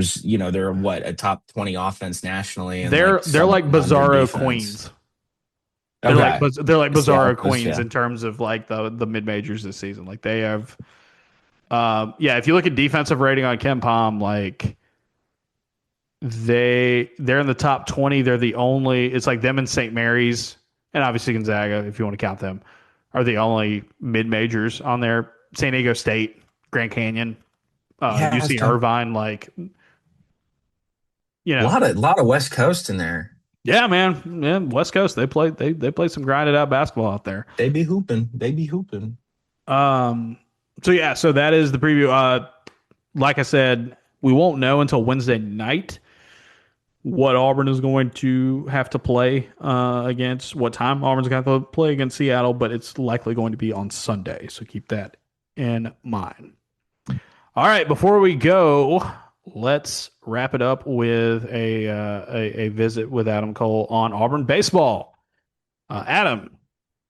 what, a top 20 offense nationally and like They're sub like 100 Bizarro defense. Queens. Okay. They're like I see how Bizarro it goes, Queens yeah. in terms of like the mid majors this season. Like they have, yeah. If you look at defensive rating on Ken Palm, like they're in the top 20. They're the only. It's like them and St. Mary's, and obviously Gonzaga, if you want to count them, are the only mid majors on there. San Diego State, Grand Canyon, Yeah, it's UC tough. Irvine, like you A know, lot of West Coast in there. yeah, man, yeah, West Coast. They play some grinded out basketball out there. They be hooping. They be hooping. Um, so yeah, so that is the preview. Like I said, we won't know until Wednesday night what Auburn is going to have to play against, what time Auburn's going to have to play against Seattle, but it's likely going to be on Sunday. So keep that in mind. All right, before we go, let's wrap it up with a visit with Adam Cole on Auburn baseball. Adam,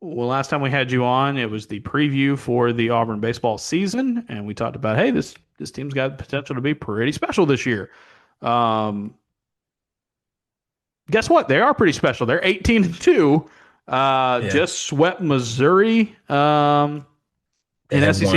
well, last time we had you on, it was the preview for the Auburn baseball season, and we talked about, hey, this team's got potential to be pretty special this year. Um, Guess what? They are pretty special. They're 18-2. Yeah. Just swept Missouri They in have SEC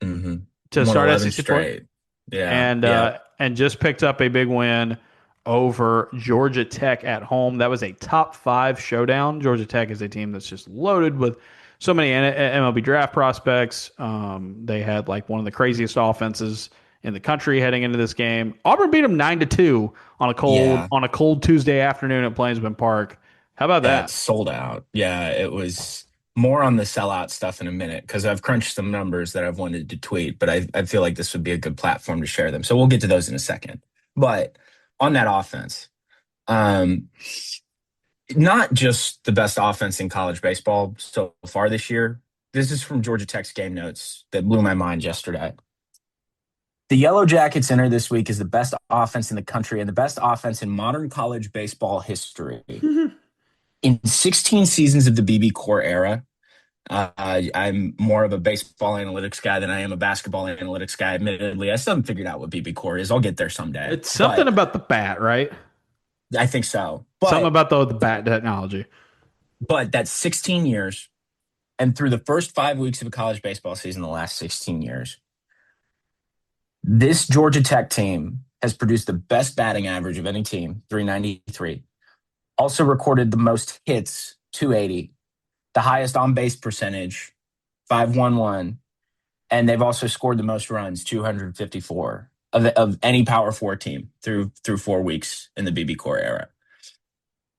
hmm to won start 11 SEC play, straight. Yeah. and Yeah. just picked up a big win over Georgia Tech at home. That was a top 5 showdown. Georgia Tech is a team that's just loaded with so many MLB draft prospects. They had like one of the craziest offenses in the country heading into this game. Auburn beat them 9-2 Yeah. on a cold Tuesday afternoon at Plainsman Park. How about Yeah, it's that? sold out. Yeah, it was more on the sellout stuff in a minute because I've crunched some numbers that I've wanted to tweet, but I feel like this would be a good platform to share them. So we'll get to those in a second. But on that offense, um, not just the best offense in college baseball so far this year. This is from Georgia Tech's game notes that blew my mind yesterday. The Yellow Jackets enter this week as the best offense in the country and the best offense in modern college baseball history. In 16 seasons of the BB Core era, I'm more of a baseball analytics guy than I am a basketball analytics guy. Admittedly, I still haven't figured out what BB Core is. I'll get there someday, It's something but about the bat, right? I think so. Something But about the bat technology. But that's 16 years. And through the first 5 weeks of a college baseball season, the last 16 years, this Georgia Tech team has produced the best batting average of any team, 393. Also recorded the most hits, 280, the highest on base percentage, 511, and they've also scored the most runs, 254 of any Power Four team through 4 weeks in the BB Core era.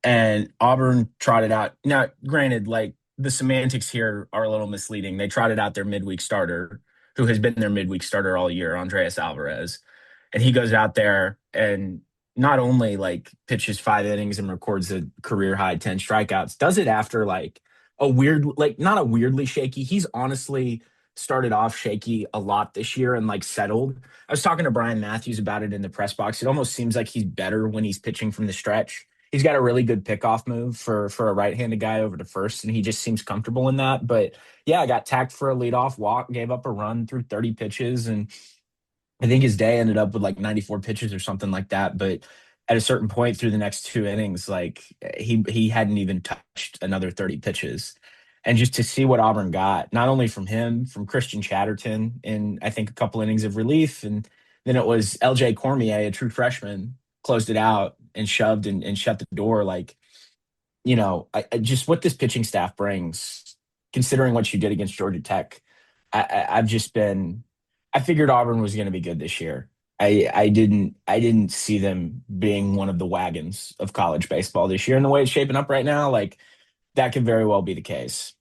And Auburn trotted out. Now, granted, like the semantics here are a little misleading. They trotted out their midweek starter, who has been their midweek starter all year, Andreas Alvarez, and he goes out there and not only like pitches 5 innings and records a career high 10 strikeouts, does it after like a weird, like not a weirdly shaky. He's honestly started off shaky a lot this year and like settled. I was talking to Brian Matthews about it in the press box. It almost seems like he's better when he's pitching from the stretch. He's got a really good pickoff move for a right-handed guy over to first, and he just seems comfortable in that. But yeah, I got tagged for a leadoff walk, gave up a run through 30 pitches, and I think his day ended up with like 94 pitches or something like that. But at a certain point through the next 2 innings, like he hadn't even touched another 30 pitches. And just to see what Auburn got, not only from him, from Christian Chatterton in I think a couple innings of relief, and then it was LJ Cormier, a true freshman, closed it out and shoved and shut the door. Like, I just what this pitching staff brings, considering what you did against Georgia Tech, I've just been I figured Auburn was going to be good this year. I didn't see them being one of the wagons of college baseball this year. And the way it's shaping up right now, like that could very well be the case.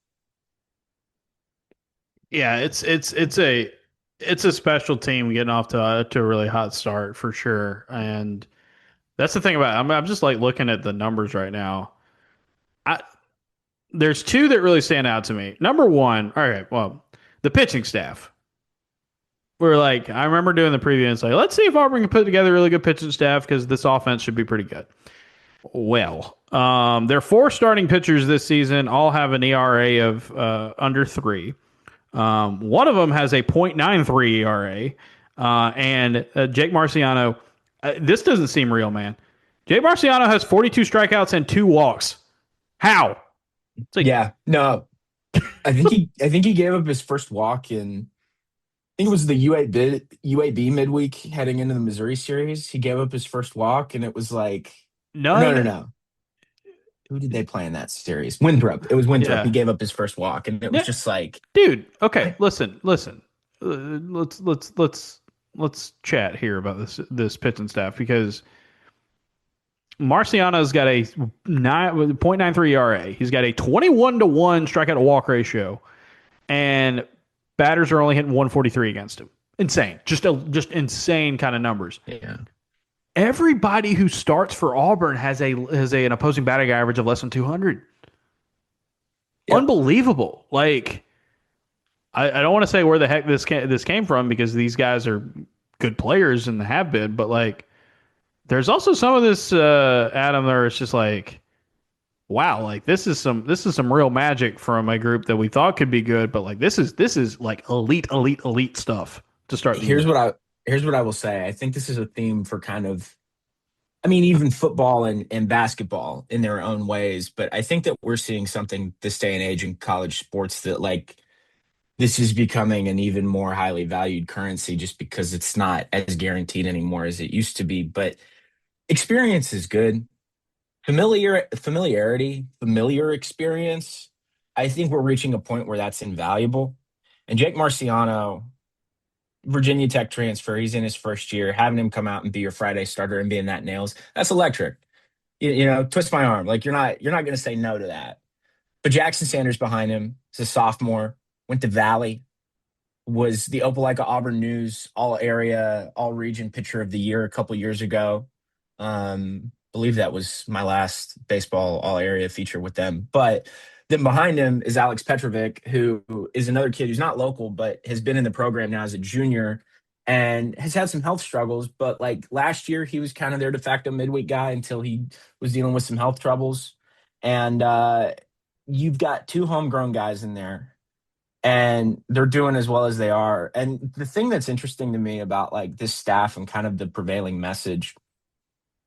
Yeah, it's a special team getting off to a really hot start for sure. And that's the thing about it. I'm just like looking at the numbers right now. I There's two that really stand out to me. Number one, all right, well, the pitching staff. We're like, I remember doing the preview and it's like, let's see if Auburn can put together a really good pitching staff because this offense should be pretty good. Well, their four starting pitchers this season all have an ERA of under 3. One of them has a .93 ERA, and Jake Marciano. This doesn't seem real, man. Jake Marciano has 42 strikeouts and 2 walks. How? It's like, Yeah, no, I think he gave up his first walk in I think it was the UAB midweek heading into the Missouri series. He gave up his first walk, and it was like, or no, none. no, no. Who did they play in that series? Winthrop. It was Winthrop. He Yeah, gave up his first walk, and it was yeah, just like, dude. Okay, what? listen. Let's chat here about this pitching staff because Marciano's got a 9.93 ERA. He's got a 21-1 strikeout to walk ratio, and batters are only hitting 143 against him. Insane. Just insane kind of numbers. Yeah. Everybody who starts for Auburn has an opposing batting average of less than 200. Yep. Unbelievable. Like I don't want to say where the heck this came from because these guys are good players and have been, but like there's also some of this Adam there it's just like wow, like this is some real magic from a group that we thought could be good, but like this is like elite stuff to start the Here's year. what I here's what I will say. I think this is a theme for kind of I mean, even football and basketball in their own ways, but I think that we're seeing something this day and age in college sports that like this is becoming an even more highly valued currency just because it's not as guaranteed anymore as it used to be. But experience is good. Familiar experience. I think we're reaching a point where that's invaluable. And Jake Marciano, Virginia Tech transfer, he's in his first year. Having him come out and be your Friday starter and being that nails, that's electric. Twist my arm. Like you're not going to say no to that. But Jackson Sanders behind him is a sophomore, went to Valley, was the Opelika Auburn News All Area, All Region Pitcher of the Year a couple years ago. Believe that was my last baseball All Area feature with them. But then behind him is Alex Petrovic, who is another kid who's not local, but has been in the program now as a junior and has had some health struggles. But like last year, he was kind of their de facto midweek guy until he was dealing with some health troubles. And you've got two homegrown guys in there and they're doing as well as they are. And the thing that's interesting to me about like this staff and kind of the prevailing message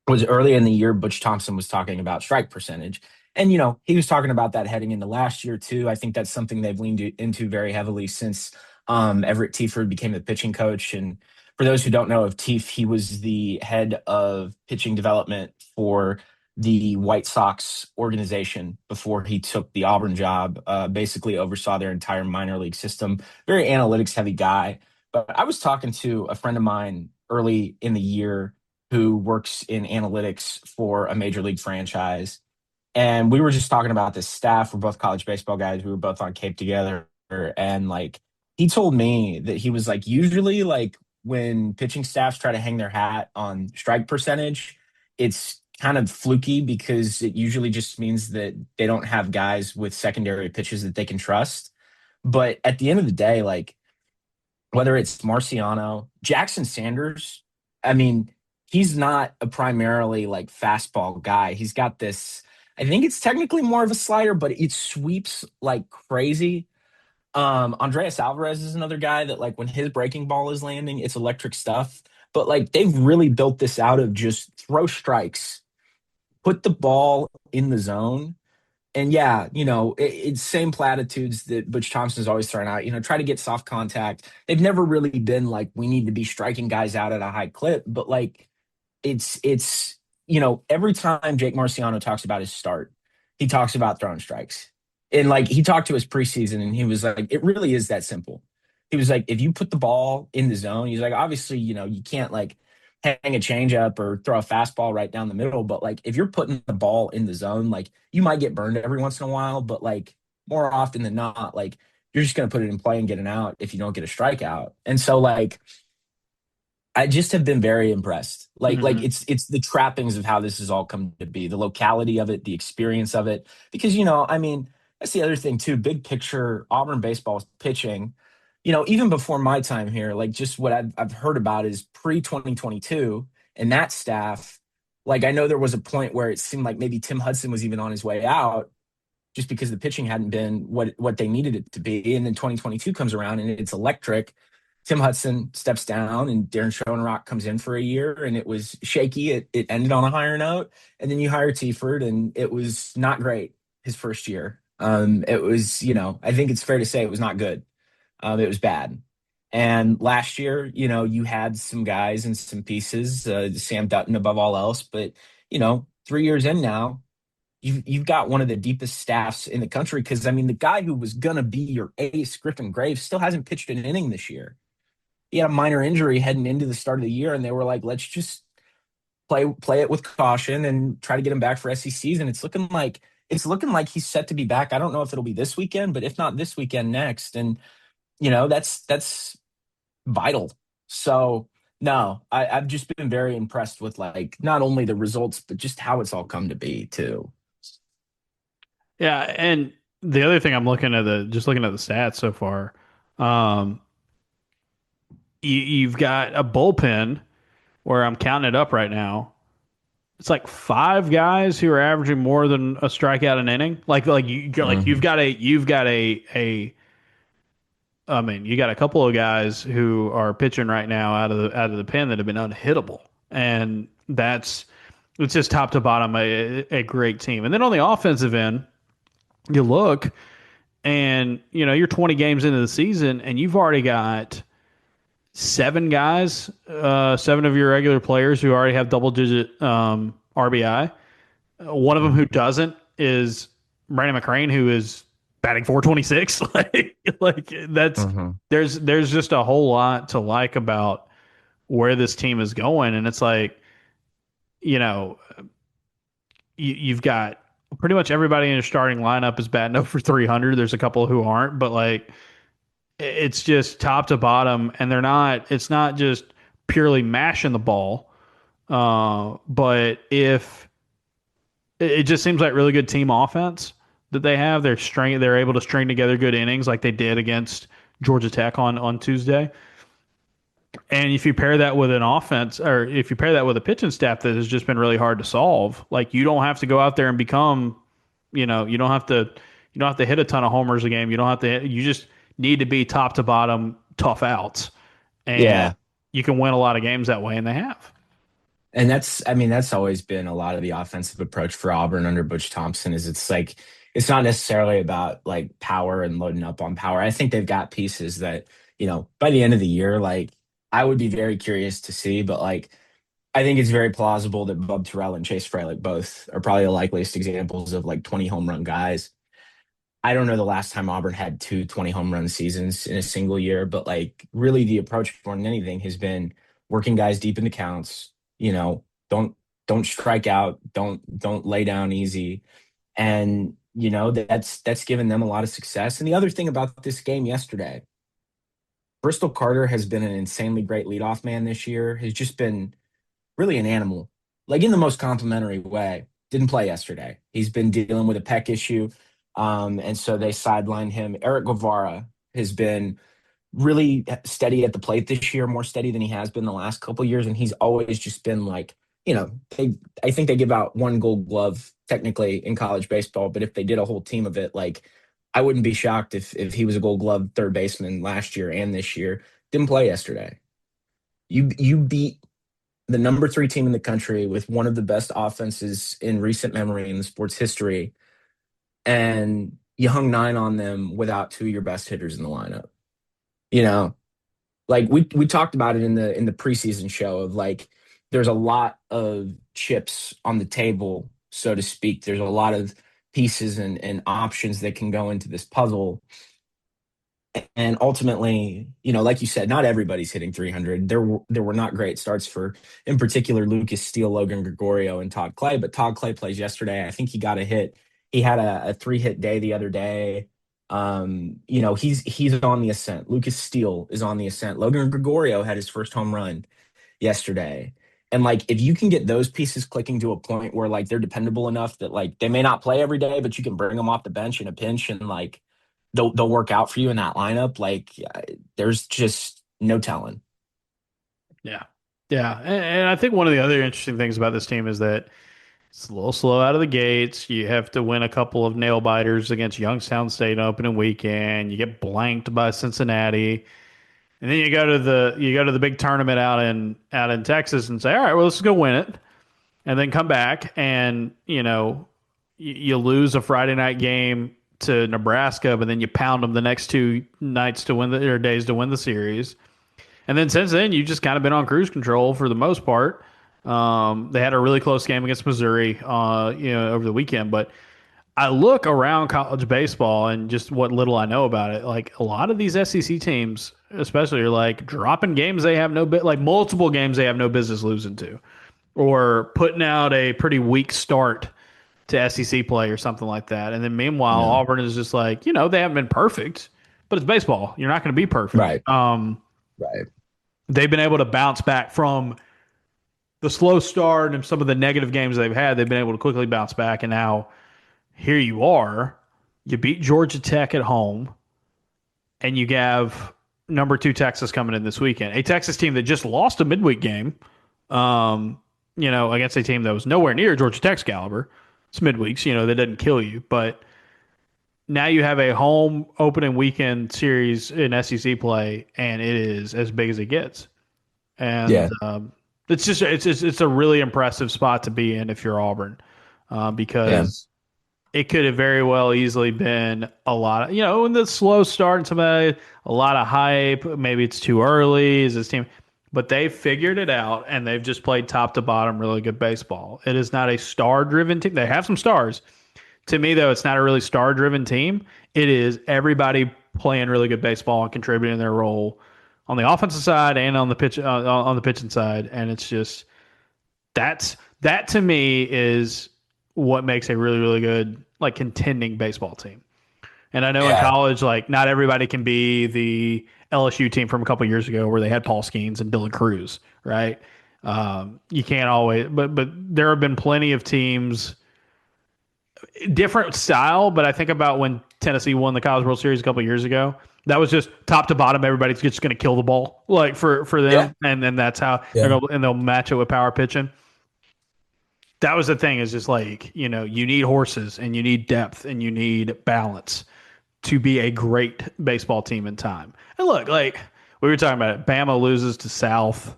was early in the year, Butch Thompson was talking about strike percentage. And, he was talking about that heading into last year, too. I think that's something they've leaned into very heavily since Everett Teaford became the pitching coach. And for those who don't know of Teef, he was the head of pitching development for the White Sox organization before he took the Auburn job, basically oversaw their entire minor league system. Very analytics heavy guy. But I was talking to a friend of mine early in the year who works in analytics for a major league franchise. And we were just talking about this staff. We're both college baseball guys. We were both on Cape together. And like, he told me that he was like, usually, like, when pitching staffs try to hang their hat on strike percentage, it's kind of fluky because it usually just means that they don't have guys with secondary pitches that they can trust. But at the end of the day, like, whether it's Marciano, Jackson Sanders, I mean, he's not a primarily like fastball guy. He's got this, I think it's technically more of a slider, but it sweeps like crazy. Andreas Alvarez is another guy that like when his breaking ball is landing, it's electric stuff. But like they've really built this out of just throw strikes, put the ball in the zone, and yeah, it's same platitudes that Butch Thompson's always thrown out. Try to get soft contact. They've never really been like we need to be striking guys out at a high clip, but like it's every time Jake Marciano talks about his start, he talks about throwing strikes. And like he talked to his preseason and he was like, it really is that simple. He was like, if you put the ball in the zone, he's like, obviously, you can't like hang a changeup or throw a fastball right down the middle. But like if you're putting the ball in the zone, like you might get burned every once in a while, but like more often than not, like you're just gonna put it in play and get an out if you don't get a strikeout. And so like I just have been very impressed. Like Hmm. it's the trappings of how this has all come to be, the locality of it, the experience of it. Because I mean, that's the other thing too. Big picture, Auburn baseball pitching. Even before my time here, like just what I've heard about is pre 2022 and that staff. Like I know there was a point where it seemed like maybe Tim Hudson was even on his way out, just because the pitching hadn't been what they needed it to be. And then 2022 comes around and it's electric. Tim Hudson steps down and Darren Schoenrock comes in for a year and it was shaky. It ended on a higher note. And then you hire Teaford and it was not great his first year. It was, I think it's fair to say it was not good. It was bad. And last year, you had some guys and some pieces, Sam Dutton above all else. But, 3 years in now, you've got one of the deepest staffs in the country. Because I mean, the guy who was gonna be your ace, Griffin Graves, still hasn't pitched an inning this year. He had a minor injury heading into the start of the year, and they were like, let's just play it with caution and try to get him back for SEC season. It's looking like he's set to be back. I don't know if it'll be this weekend, but if not this weekend, next. And that's vital. So no, I've just been very impressed with like not only the results, but just how it's all come to be too. Yeah, and the other thing I'm looking at the stats so far. Um, you've got a bullpen where I'm counting it up right now. It's like five guys who are averaging more than a strikeout an inning. You've Mhm. got a I mean, you got a couple of guys who are pitching right now out of the pen that have been unhittable, and that's it's just top to bottom a great team. And then on the offensive end, you look and you're 20 games into the season, and you've already got seven guys, seven of your regular players who already have double digit RBI. One of them who doesn't is Brandon McCrane, who is batting 426. Like that's Mhm. there's just a whole lot to like about where this team is going, and it's like you know you've got pretty much everybody in your starting lineup is batting over 300. There's a couple who aren't, but like it's just top to bottom, and they're not. It's not just purely mashing the ball, but if it just seems like really good team offense that they have. They're able to string together good innings like they did against Georgia Tech on Tuesday. And if you pair that with an offense, or if you pair that with a pitching staff that has just been really hard to solve, like you don't have to go out there and become, you don't have to hit a ton of homers a game. You don't have to. You just need to be top to bottom tough outs, and Yeah. you can win a lot of games that way, and they have. And I mean, that's always been a lot of the offensive approach for Auburn under Butch Thompson is it's like, it's not necessarily about like power and loading up on power. I think they've got pieces that, by the end of the year, like I would be very curious to see, but like, I think it's very plausible that Bub Terrell and Chase Freilich both are probably the likeliest examples of like 20 home run guys. I don't know the last time Auburn had 20 home run seasons in a single year, but like really the approach more than anything has been working guys deep into counts, don't strike out, don't lay down easy. And that's given them a lot of success. And the other thing about this game yesterday, Bristol Carter has been an insanely great leadoff man this year, has just been really an animal, like in the most complimentary way. Didn't play yesterday. He's been dealing with a pec issue. And so they sidelined him. Eric Guevara has been really steady at the plate this year, more steady than he has been the last couple of years. And he's always just been like, I think they give out one gold glove technically in college baseball, but if they did a whole team of it, like I wouldn't be shocked if he was a gold glove third baseman last year and this year. Didn't play yesterday. You beat the number three team in the country with one of the best offenses in recent memory in the sport's history, and you hung nine on them without two of your best hitters in the lineup. You know, like we talked about it in the preseason show of like there's a lot of chips on the table, so to speak. There's a lot of pieces and options that can go into this puzzle. And ultimately, like you said, not everybody's hitting 300. There were not great starts for, in particular, Lucas Steele, Logan Gregorio, and Todd Clay. But Todd Clay plays yesterday. I think he got a hit. He had a 3-hit day the other day. He's on the ascent. Lucas Steele is on the ascent. Logan Gregorio had his first home run yesterday. And like, if you can get those pieces clicking to a point where like they're dependable enough that like they may not play every day, but you can bring them off the bench in a pinch and like they'll work out for you in that lineup. Like, there's just no telling. Yeah. Yeah. And I think one of the other interesting things about this team is that it's a little slow out of the gates. You have to win a couple of nail biters against Youngstown State opening weekend. You get blanked by Cincinnati. And then you go to the big tournament out in Texas and say, all right, well, let's go win it. And then come back and, you lose a Friday night game to Nebraska, but then you pound them the next two nights to win or days to win the series. And then since then, you've just kind of been on cruise control for the most part. They had a really close game against Missouri, over the weekend. But I look around college baseball and just what little I know about it. Like a lot of these SEC teams, especially, are like dropping games they have no bit, like multiple games they have no business losing to, or putting out a pretty weak start to SEC play or something like that. And then meanwhile, Yeah. Auburn is just like, they haven't been perfect, but it's baseball. You're not going to be perfect. Right. Right. They've been able to bounce back from the slow start and some of the negative games they've had. They've been able to quickly bounce back. And now here you are. You beat Georgia Tech at home, and you have number two Texas coming in this weekend. A Texas team that just lost a midweek game, against a team that was nowhere near Georgia Tech's caliber. It's midweeks, that doesn't kill you. But now you have a home opening weekend series in SEC play, and it is as big as it gets. And Yeah. it's a really impressive spot to be in if you're Auburn, Yeah. because it could have very well easily been a lot of, in the slow start and some of that, a lot of hype. Maybe it's too early. Is this team? But they figured it out and they've just played top to bottom really good baseball. It is not a star driven team. They have some stars. To me, though, it's not a really star driven team. It is everybody playing really good baseball and contributing their role on the offensive side and on the pitching side. And it's just that to me is what makes a really, really good, like, contending baseball team. And I know in Yeah. college, like, not everybody can be the LSU team from a couple years ago where they had Paul Skeens and Dylan Cruz, right? You can't always, but there have been plenty of teams, different style. But I think about when Tennessee won the College World Series a couple years ago. That was just top to bottom. Everybody's just going to kill the ball, like for Yeah. them, and then that's how they're Yeah. going, and they'll match it with power pitching. That was the thing, is just like, you need horses and you need depth and you need balance to be a great baseball team in time. And look, like we were talking about it, Bama loses to South.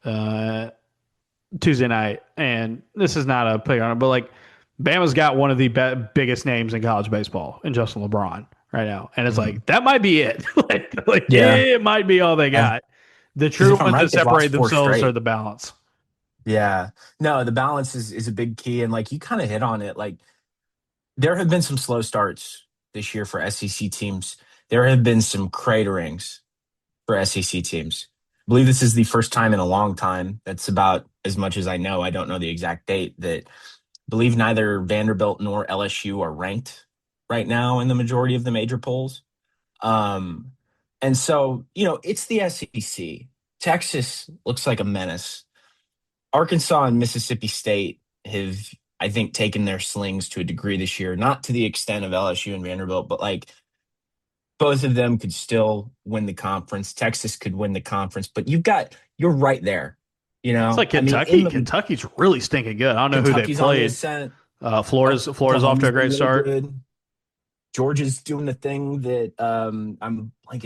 Uh, Tuesday night, and this is not a pick on it, but like Bama's got one of the biggest names in college baseball in Justin LeBron right now, and it's Mhm. like that might be it. like Yeah. it might be all they Yeah. got. The Because true if I'm ones right, that they've lost separate four themselves are straight. the balance. Yeah. No, the balance is a big key. And like you kind of hit on it. Like there have been some slow starts this year for SEC teams. There have been some craterings for SEC teams. I believe this is the first time in a long time. That's about as much as I know. I don't know the exact date that I believe neither Vanderbilt nor LSU are ranked right now in the majority of the major polls. Um, and so, it's the SEC. Texas looks like a menace. Arkansas and Mississippi State have, I think, taken their slings to a degree this year, not to the extent of LSU and Vanderbilt, but like both of them could still win the conference. Texas could win the conference, but you're right there. It's like I mean, in Kentucky. the Kentucky's really stinking good. I don't know who they Kentucky's on the played. ascent. Florida's off to Oklahoma's a been great really start. good. Georgia's doing the thing that I'm like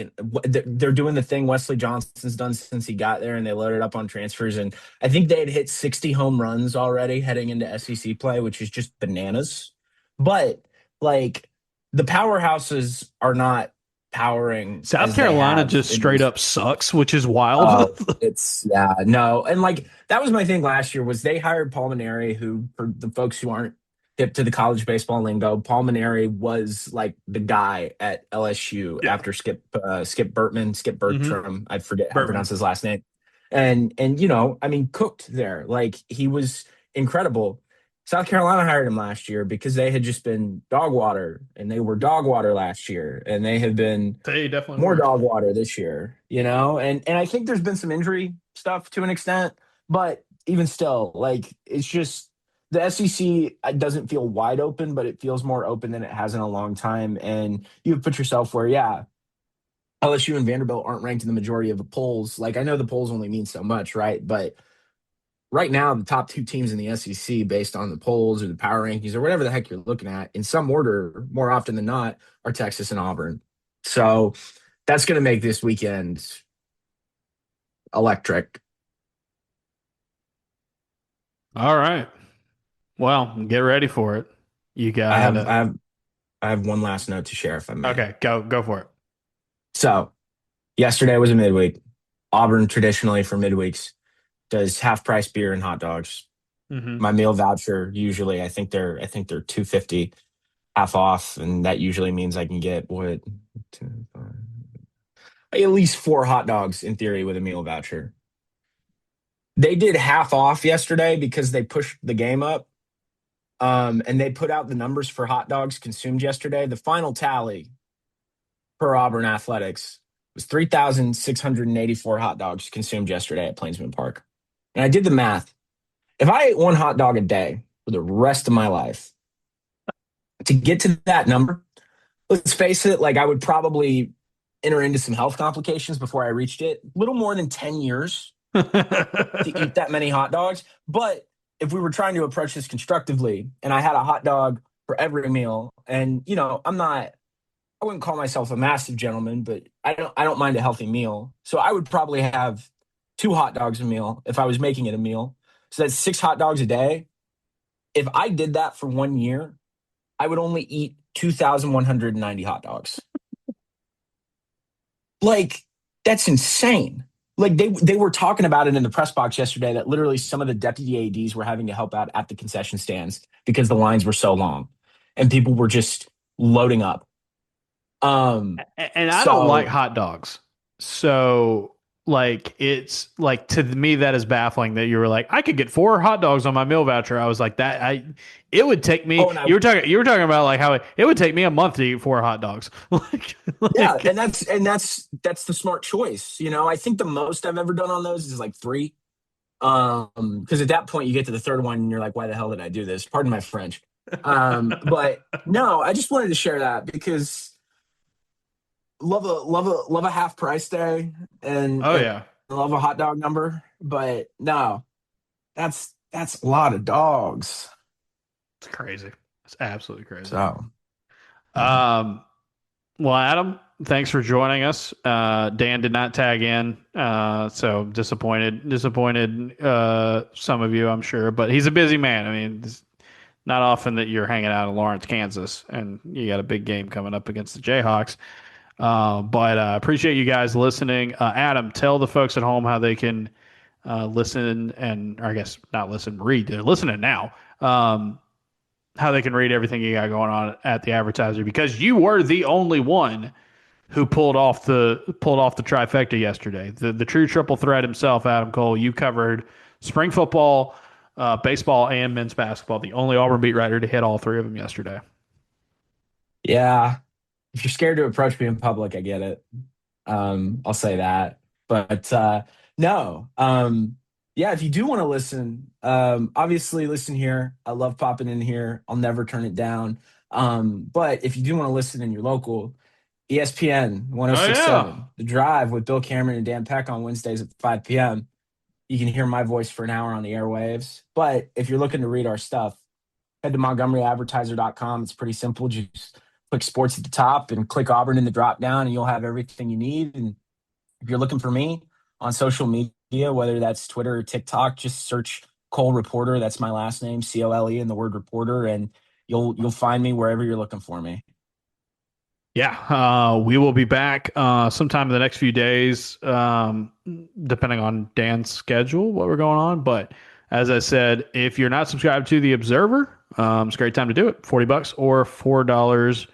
they're doing the thing Wesley Johnson's done since he got there, and they loaded up on transfers, and I think they had hit 60 home runs already heading into SEC play, which is just bananas. But like the powerhouses are not powering South as they Carolina have just in straight recent. up sucks, which is wild. Oh, it's yeah, no. And like that was my thing last year was they hired Paul Maneri, who for the folks who aren't hip to the college baseball lingo, Paul Maneri was like the guy at LSU Yeah. after Skip Mm-hmm. Bertram, I forget how to Bertman. pronounce his last name. And I mean, cooked there. Like he was incredible. South Carolina hired him last year because they had just been dog water and they were dog water last year and they have been They definitely more were. dog water this year, and I think there's been some injury stuff to an extent, but even still, like it's just the SEC doesn't feel wide open, but it feels more open than it has in a long time. And you've put yourself where, yeah, LSU and Vanderbilt aren't ranked in the majority of the polls. Like I know the polls only mean so much, right? But right now, the top two teams in the SEC, based on the polls or the power rankings or whatever the heck you're looking at, in some order, more often than not, are Texas and Auburn. So that's going to make this weekend electric. All right. Well, get ready for it. You I got have I have I have one last note to share, if I may. okay, go for it. So yesterday was a midweek. Auburn traditionally for midweeks does half price beer and hot dogs. Hmm. My meal voucher usually I think they're 250 half off, and that usually means I can get what two, five, at least four hot dogs in theory with a meal voucher. They did half off yesterday because they pushed the game up. And they put out the numbers for hot dogs consumed yesterday. The final tally per Auburn Athletics was 3,684 hot dogs consumed yesterday at Plainsman Park. And I did the math. If I ate one hot dog a day for the rest of my life, to get to that number, let's face it, like I would probably enter into some health complications before I reached it. A little more than 10 years to eat that many hot dogs. But if we were trying to approach this constructively and I had a hot dog for every meal, and I wouldn't call myself a massive gentleman, but I don't mind a healthy meal. So I would probably have two hot dogs a meal if I was making it a meal. So that's six hot dogs a day. If I did that for 1 year, I would only eat 2,190 hot dogs. Like that's insane. Like they were talking about it in the press box yesterday that literally some of the deputy ADs were having to help out at the concession stands because the lines were so long and people were just loading up. And I don't like So hot dogs. So like it's like to me that is baffling that you were like I could get four hot dogs on my meal voucher. I was like that I it would take me oh and I you were talking about like how it would take me a month to eat four hot dogs. like yeah, like and that's the smart choice. I think the most I've ever done on those is like three. Because at that point you get to the third one and you're like, why the hell did I do this? Pardon my French. But no, I just wanted to share that because love a half price day oh and yeah. love a hot dog number. But no, that's a lot of dogs. It's crazy. It's absolutely crazy. So yeah. Um well, Adam, thanks for joining us. Dan did not tag in, so disappointed some of you, I'm sure, but he's a busy man. I mean, it's not often that you're hanging out in Lawrence, Kansas, and you got a big game coming up against the Jayhawks. But appreciate you guys listening. Adam, tell the folks at home how they can listen and, or I guess not listen, read. They're listening now. How they can read everything you got going on at the Advertiser, because you were the only one who pulled off the trifecta yesterday. The true triple threat himself, Adam Cole. You covered spring football, baseball, and men's basketball. The only Auburn beat writer to hit all three of them yesterday. Yeah, if you're scared to approach me in public, I get it. I'll say that. But no, yeah, if you do want to listen, obviously listen here. I love popping in here. I'll never turn it down. But if you do want to listen in your local, ESPN Oh yeah. 1067, The Drive with Bill Cameron and Dan Peck on Wednesdays at 5 p.m. You can hear my voice for an hour on the airwaves. But if you're looking to read our stuff, head to montgomeryadvertiser.com. It's pretty simple. Just click sports at the top and click Auburn in the drop down, and you'll have everything you need. And if you're looking for me on social media, whether that's Twitter or TikTok, just search Cole Reporter. That's my last name, Cole, and the word reporter, and you'll find me wherever you're looking for me. Yeah, we will be back sometime in the next few days, depending on Dan's schedule, what we're going on. But as I said, if you're not subscribed to the Observer, it's a great time to do it. $40 or $4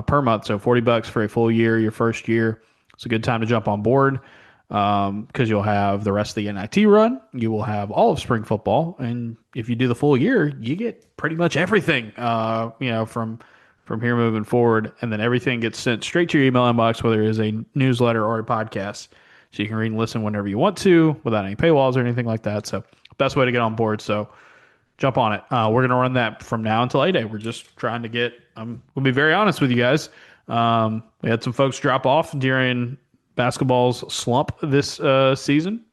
per month. So $40 for a full year, your first year. It's a good time to jump on board because you'll have the rest of the NIT run. You will have all of spring football, and if you do the full year, you get pretty much everything. From here moving forward, and then everything gets sent straight to your email inbox, whether it is a newsletter or a podcast, so you can read and listen whenever you want to without any paywalls or anything like that. So best way to get on board. So jump on it. We're going to run that from now until A-Day. We're just trying to get, we'll be very honest with you guys. We had some folks drop off during basketball's slump this season.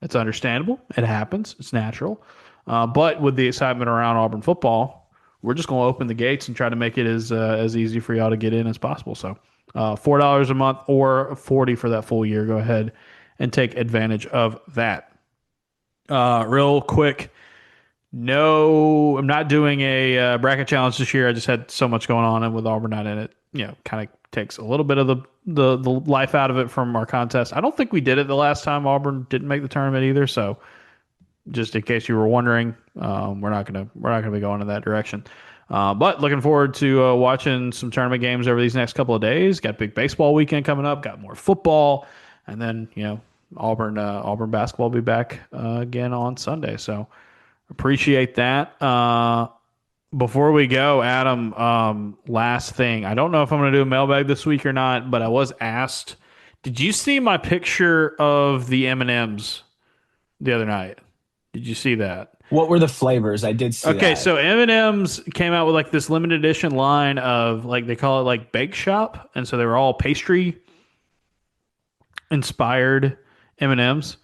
It's understandable. It happens. It's natural. But with the excitement around Auburn football, we're just going to open the gates and try to make it as easy for y'all to get in as possible. So $4 a month or $40 for that full year. Go ahead and take advantage of that. Real quick, no, I'm not doing a bracket challenge this year. I just had so much going on, and with Auburn not in it, kind of takes a little bit of the life out of it from our contest. I don't think we did it the last time Auburn didn't make the tournament either. So just in case you were wondering, we're not gonna be going in that direction. But looking forward to watching some tournament games over these next couple of days. Got a big baseball weekend coming up. Got more football, and then Auburn basketball will be back again on Sunday. So appreciate that. Before we go, Adam, last thing. I don't know if I'm going to do a mailbag this week or not, but I was asked. Did you see my picture of the M&Ms the other night? Did you see that? What were the flavors? I did see Okay, that. so M&M's came out with like this limited edition line of, like, they call it like bake shop, and so they were all pastry inspired M&M's.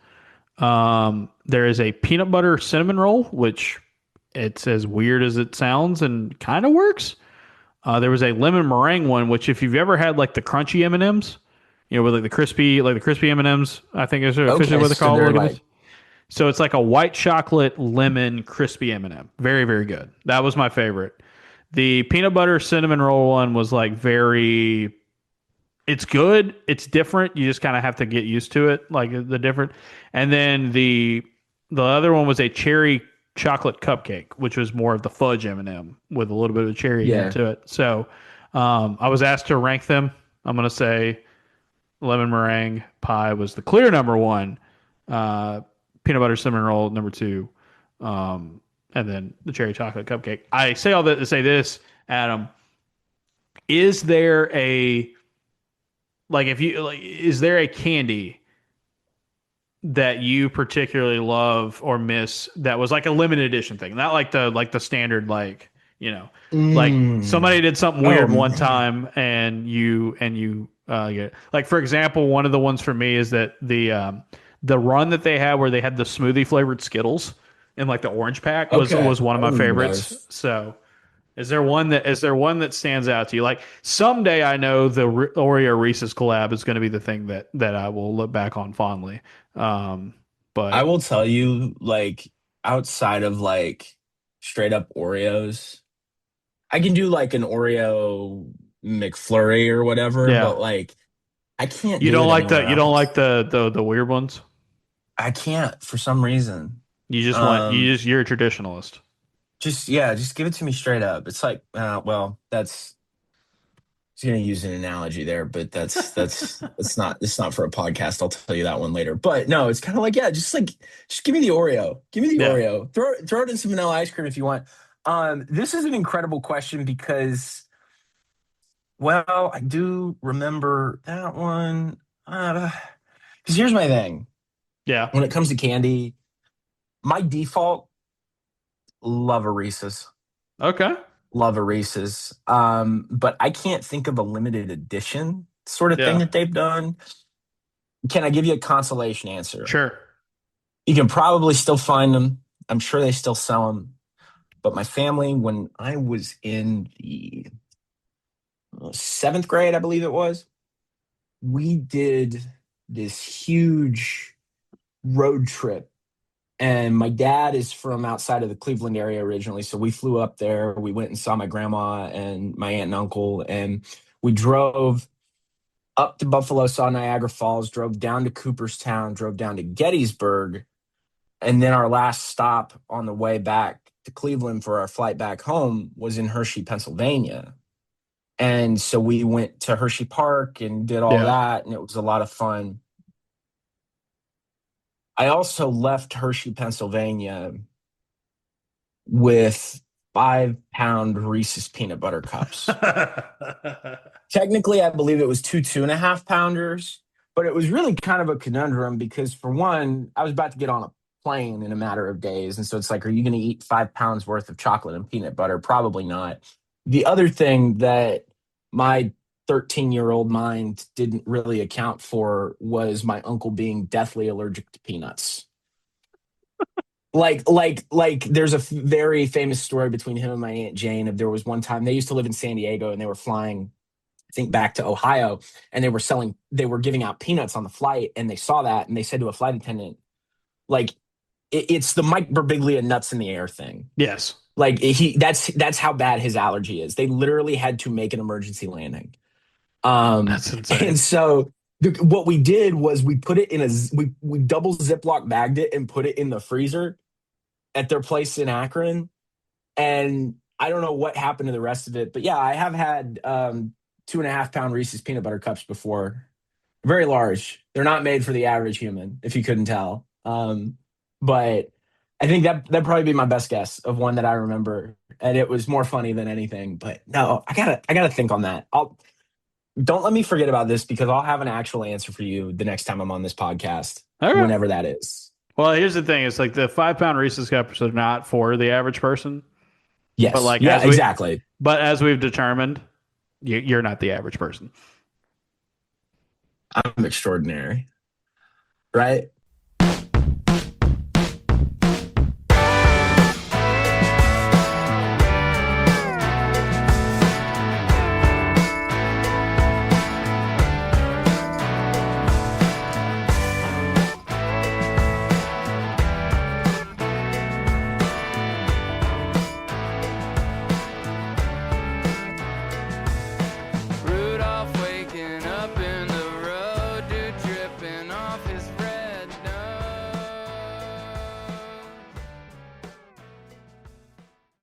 There is a peanut butter cinnamon roll, which it's as weird as it sounds and kind of works. There was a lemon meringue one, which if you've ever had like the crunchy M&M's, with like the crispy M&M's, I think is officially Okay, what they so call it. they're Look at this. like, So it's like a white chocolate lemon crispy M&M. Very, very good. That was my favorite. The peanut butter cinnamon roll one was like very, it's good. It's different. You just kind of have to get used to it, like the different. And then the other one was a cherry chocolate cupcake, which was more of the fudge M&M with a little bit of cherry yeah. into it. So I was asked to rank them. I'm going to say lemon meringue pie was the clear number one. Peanut butter cinnamon roll number two, and then the cherry chocolate cupcake. I say all that to say this, Adam. Is there a is there a candy that you particularly love or miss that was like a limited edition thing, not like the standard like somebody Mm. did something Oh weird one man. time and you get it. Like, for example, one of the ones for me is that the run that they had where they had the smoothie flavored Skittles in like the orange pack was Okay. one of I my remember favorites. those. So Is there one that stands out to you? Like someday, I know the Oreo Reese's collab is going to be the thing that I will look back on fondly. Um, I but will tell you, like, outside of like straight up Oreos, I can do like an Oreo McFlurry or whatever, yeah, but like I can't you do don't it like the anywhere you don't else. like the weird ones. I can't for some reason. You Um, just you're a traditionalist. just yeah, just give it to me straight up. It's like, well, that's I was gonna use an analogy there, but that's it's not for a podcast. I'll tell you that one later. But no, it's kind of like yeah, just give me the Oreo. Give me the Yeah, Oreo. Throw it in some vanilla ice cream if you want. This is an incredible question because well, I do remember that one. Because here's my thing. yeah, When it comes to candy, my default love a Reese's. okay, Love a Reese's. But I can't think of a limited edition sort of thing yeah, that they've done. Can I give you a consolation answer? sure. You can probably still find them. I'm sure they still sell them. But my family, when I was in the seventh grade, I believe it was, we did this huge road trip. And my dad is from outside of the Cleveland area originally. So we flew up there. We went and saw my grandma and my aunt and uncle. And we drove up to Buffalo, saw Niagara Falls, drove down to Cooperstown, drove down to Gettysburg. And then our last stop on the way back to Cleveland for our flight back home was in Hershey, Pennsylvania. And so we went to Hershey Park and did all Yeah. that. And it was a lot of fun. I also left Hershey, Pennsylvania with 5 pound Reese's peanut butter cups. Technically, I believe it was two and a half pounders, but it was really kind of a conundrum because, for one, I was about to get on a plane in a matter of days. And so it's like, are you going to eat 5 pounds worth of chocolate and peanut butter? Probably not. The other thing that my 13-year-old mind didn't really account for was my uncle being deathly allergic to peanuts. Like there's a very famous story between him and my aunt Jane of there was one time they used to live in San Diego and they were flying I think back to Ohio and they were giving out peanuts on the flight and they saw that and they said to a flight attendant like it's the Mike Birbiglia nuts in the air thing. Yes, Like that's how bad his allergy is. They literally had to make an emergency landing. that's insane. And so what we did was we put it in we double Ziploc bagged it and put it in the freezer at their place in Akron. And I don't know what happened to the rest of it, but yeah, I have had 2.5 pound Reese's peanut butter cups before. Very large. They're not made for the average human, if you couldn't tell. But I think that'd probably be my best guess of one that I remember, and it was more funny than anything. But no, I gotta think on that. I'll don't let me forget about this because I'll have an actual answer for you the next time I'm on this podcast, Okay. whenever that is. Well, here's the thing: it's like the 5 pound Reese's cups are not for the average person, but Yes, like yeah, exactly. as we've determined, you're not the average person. I'm extraordinary, right?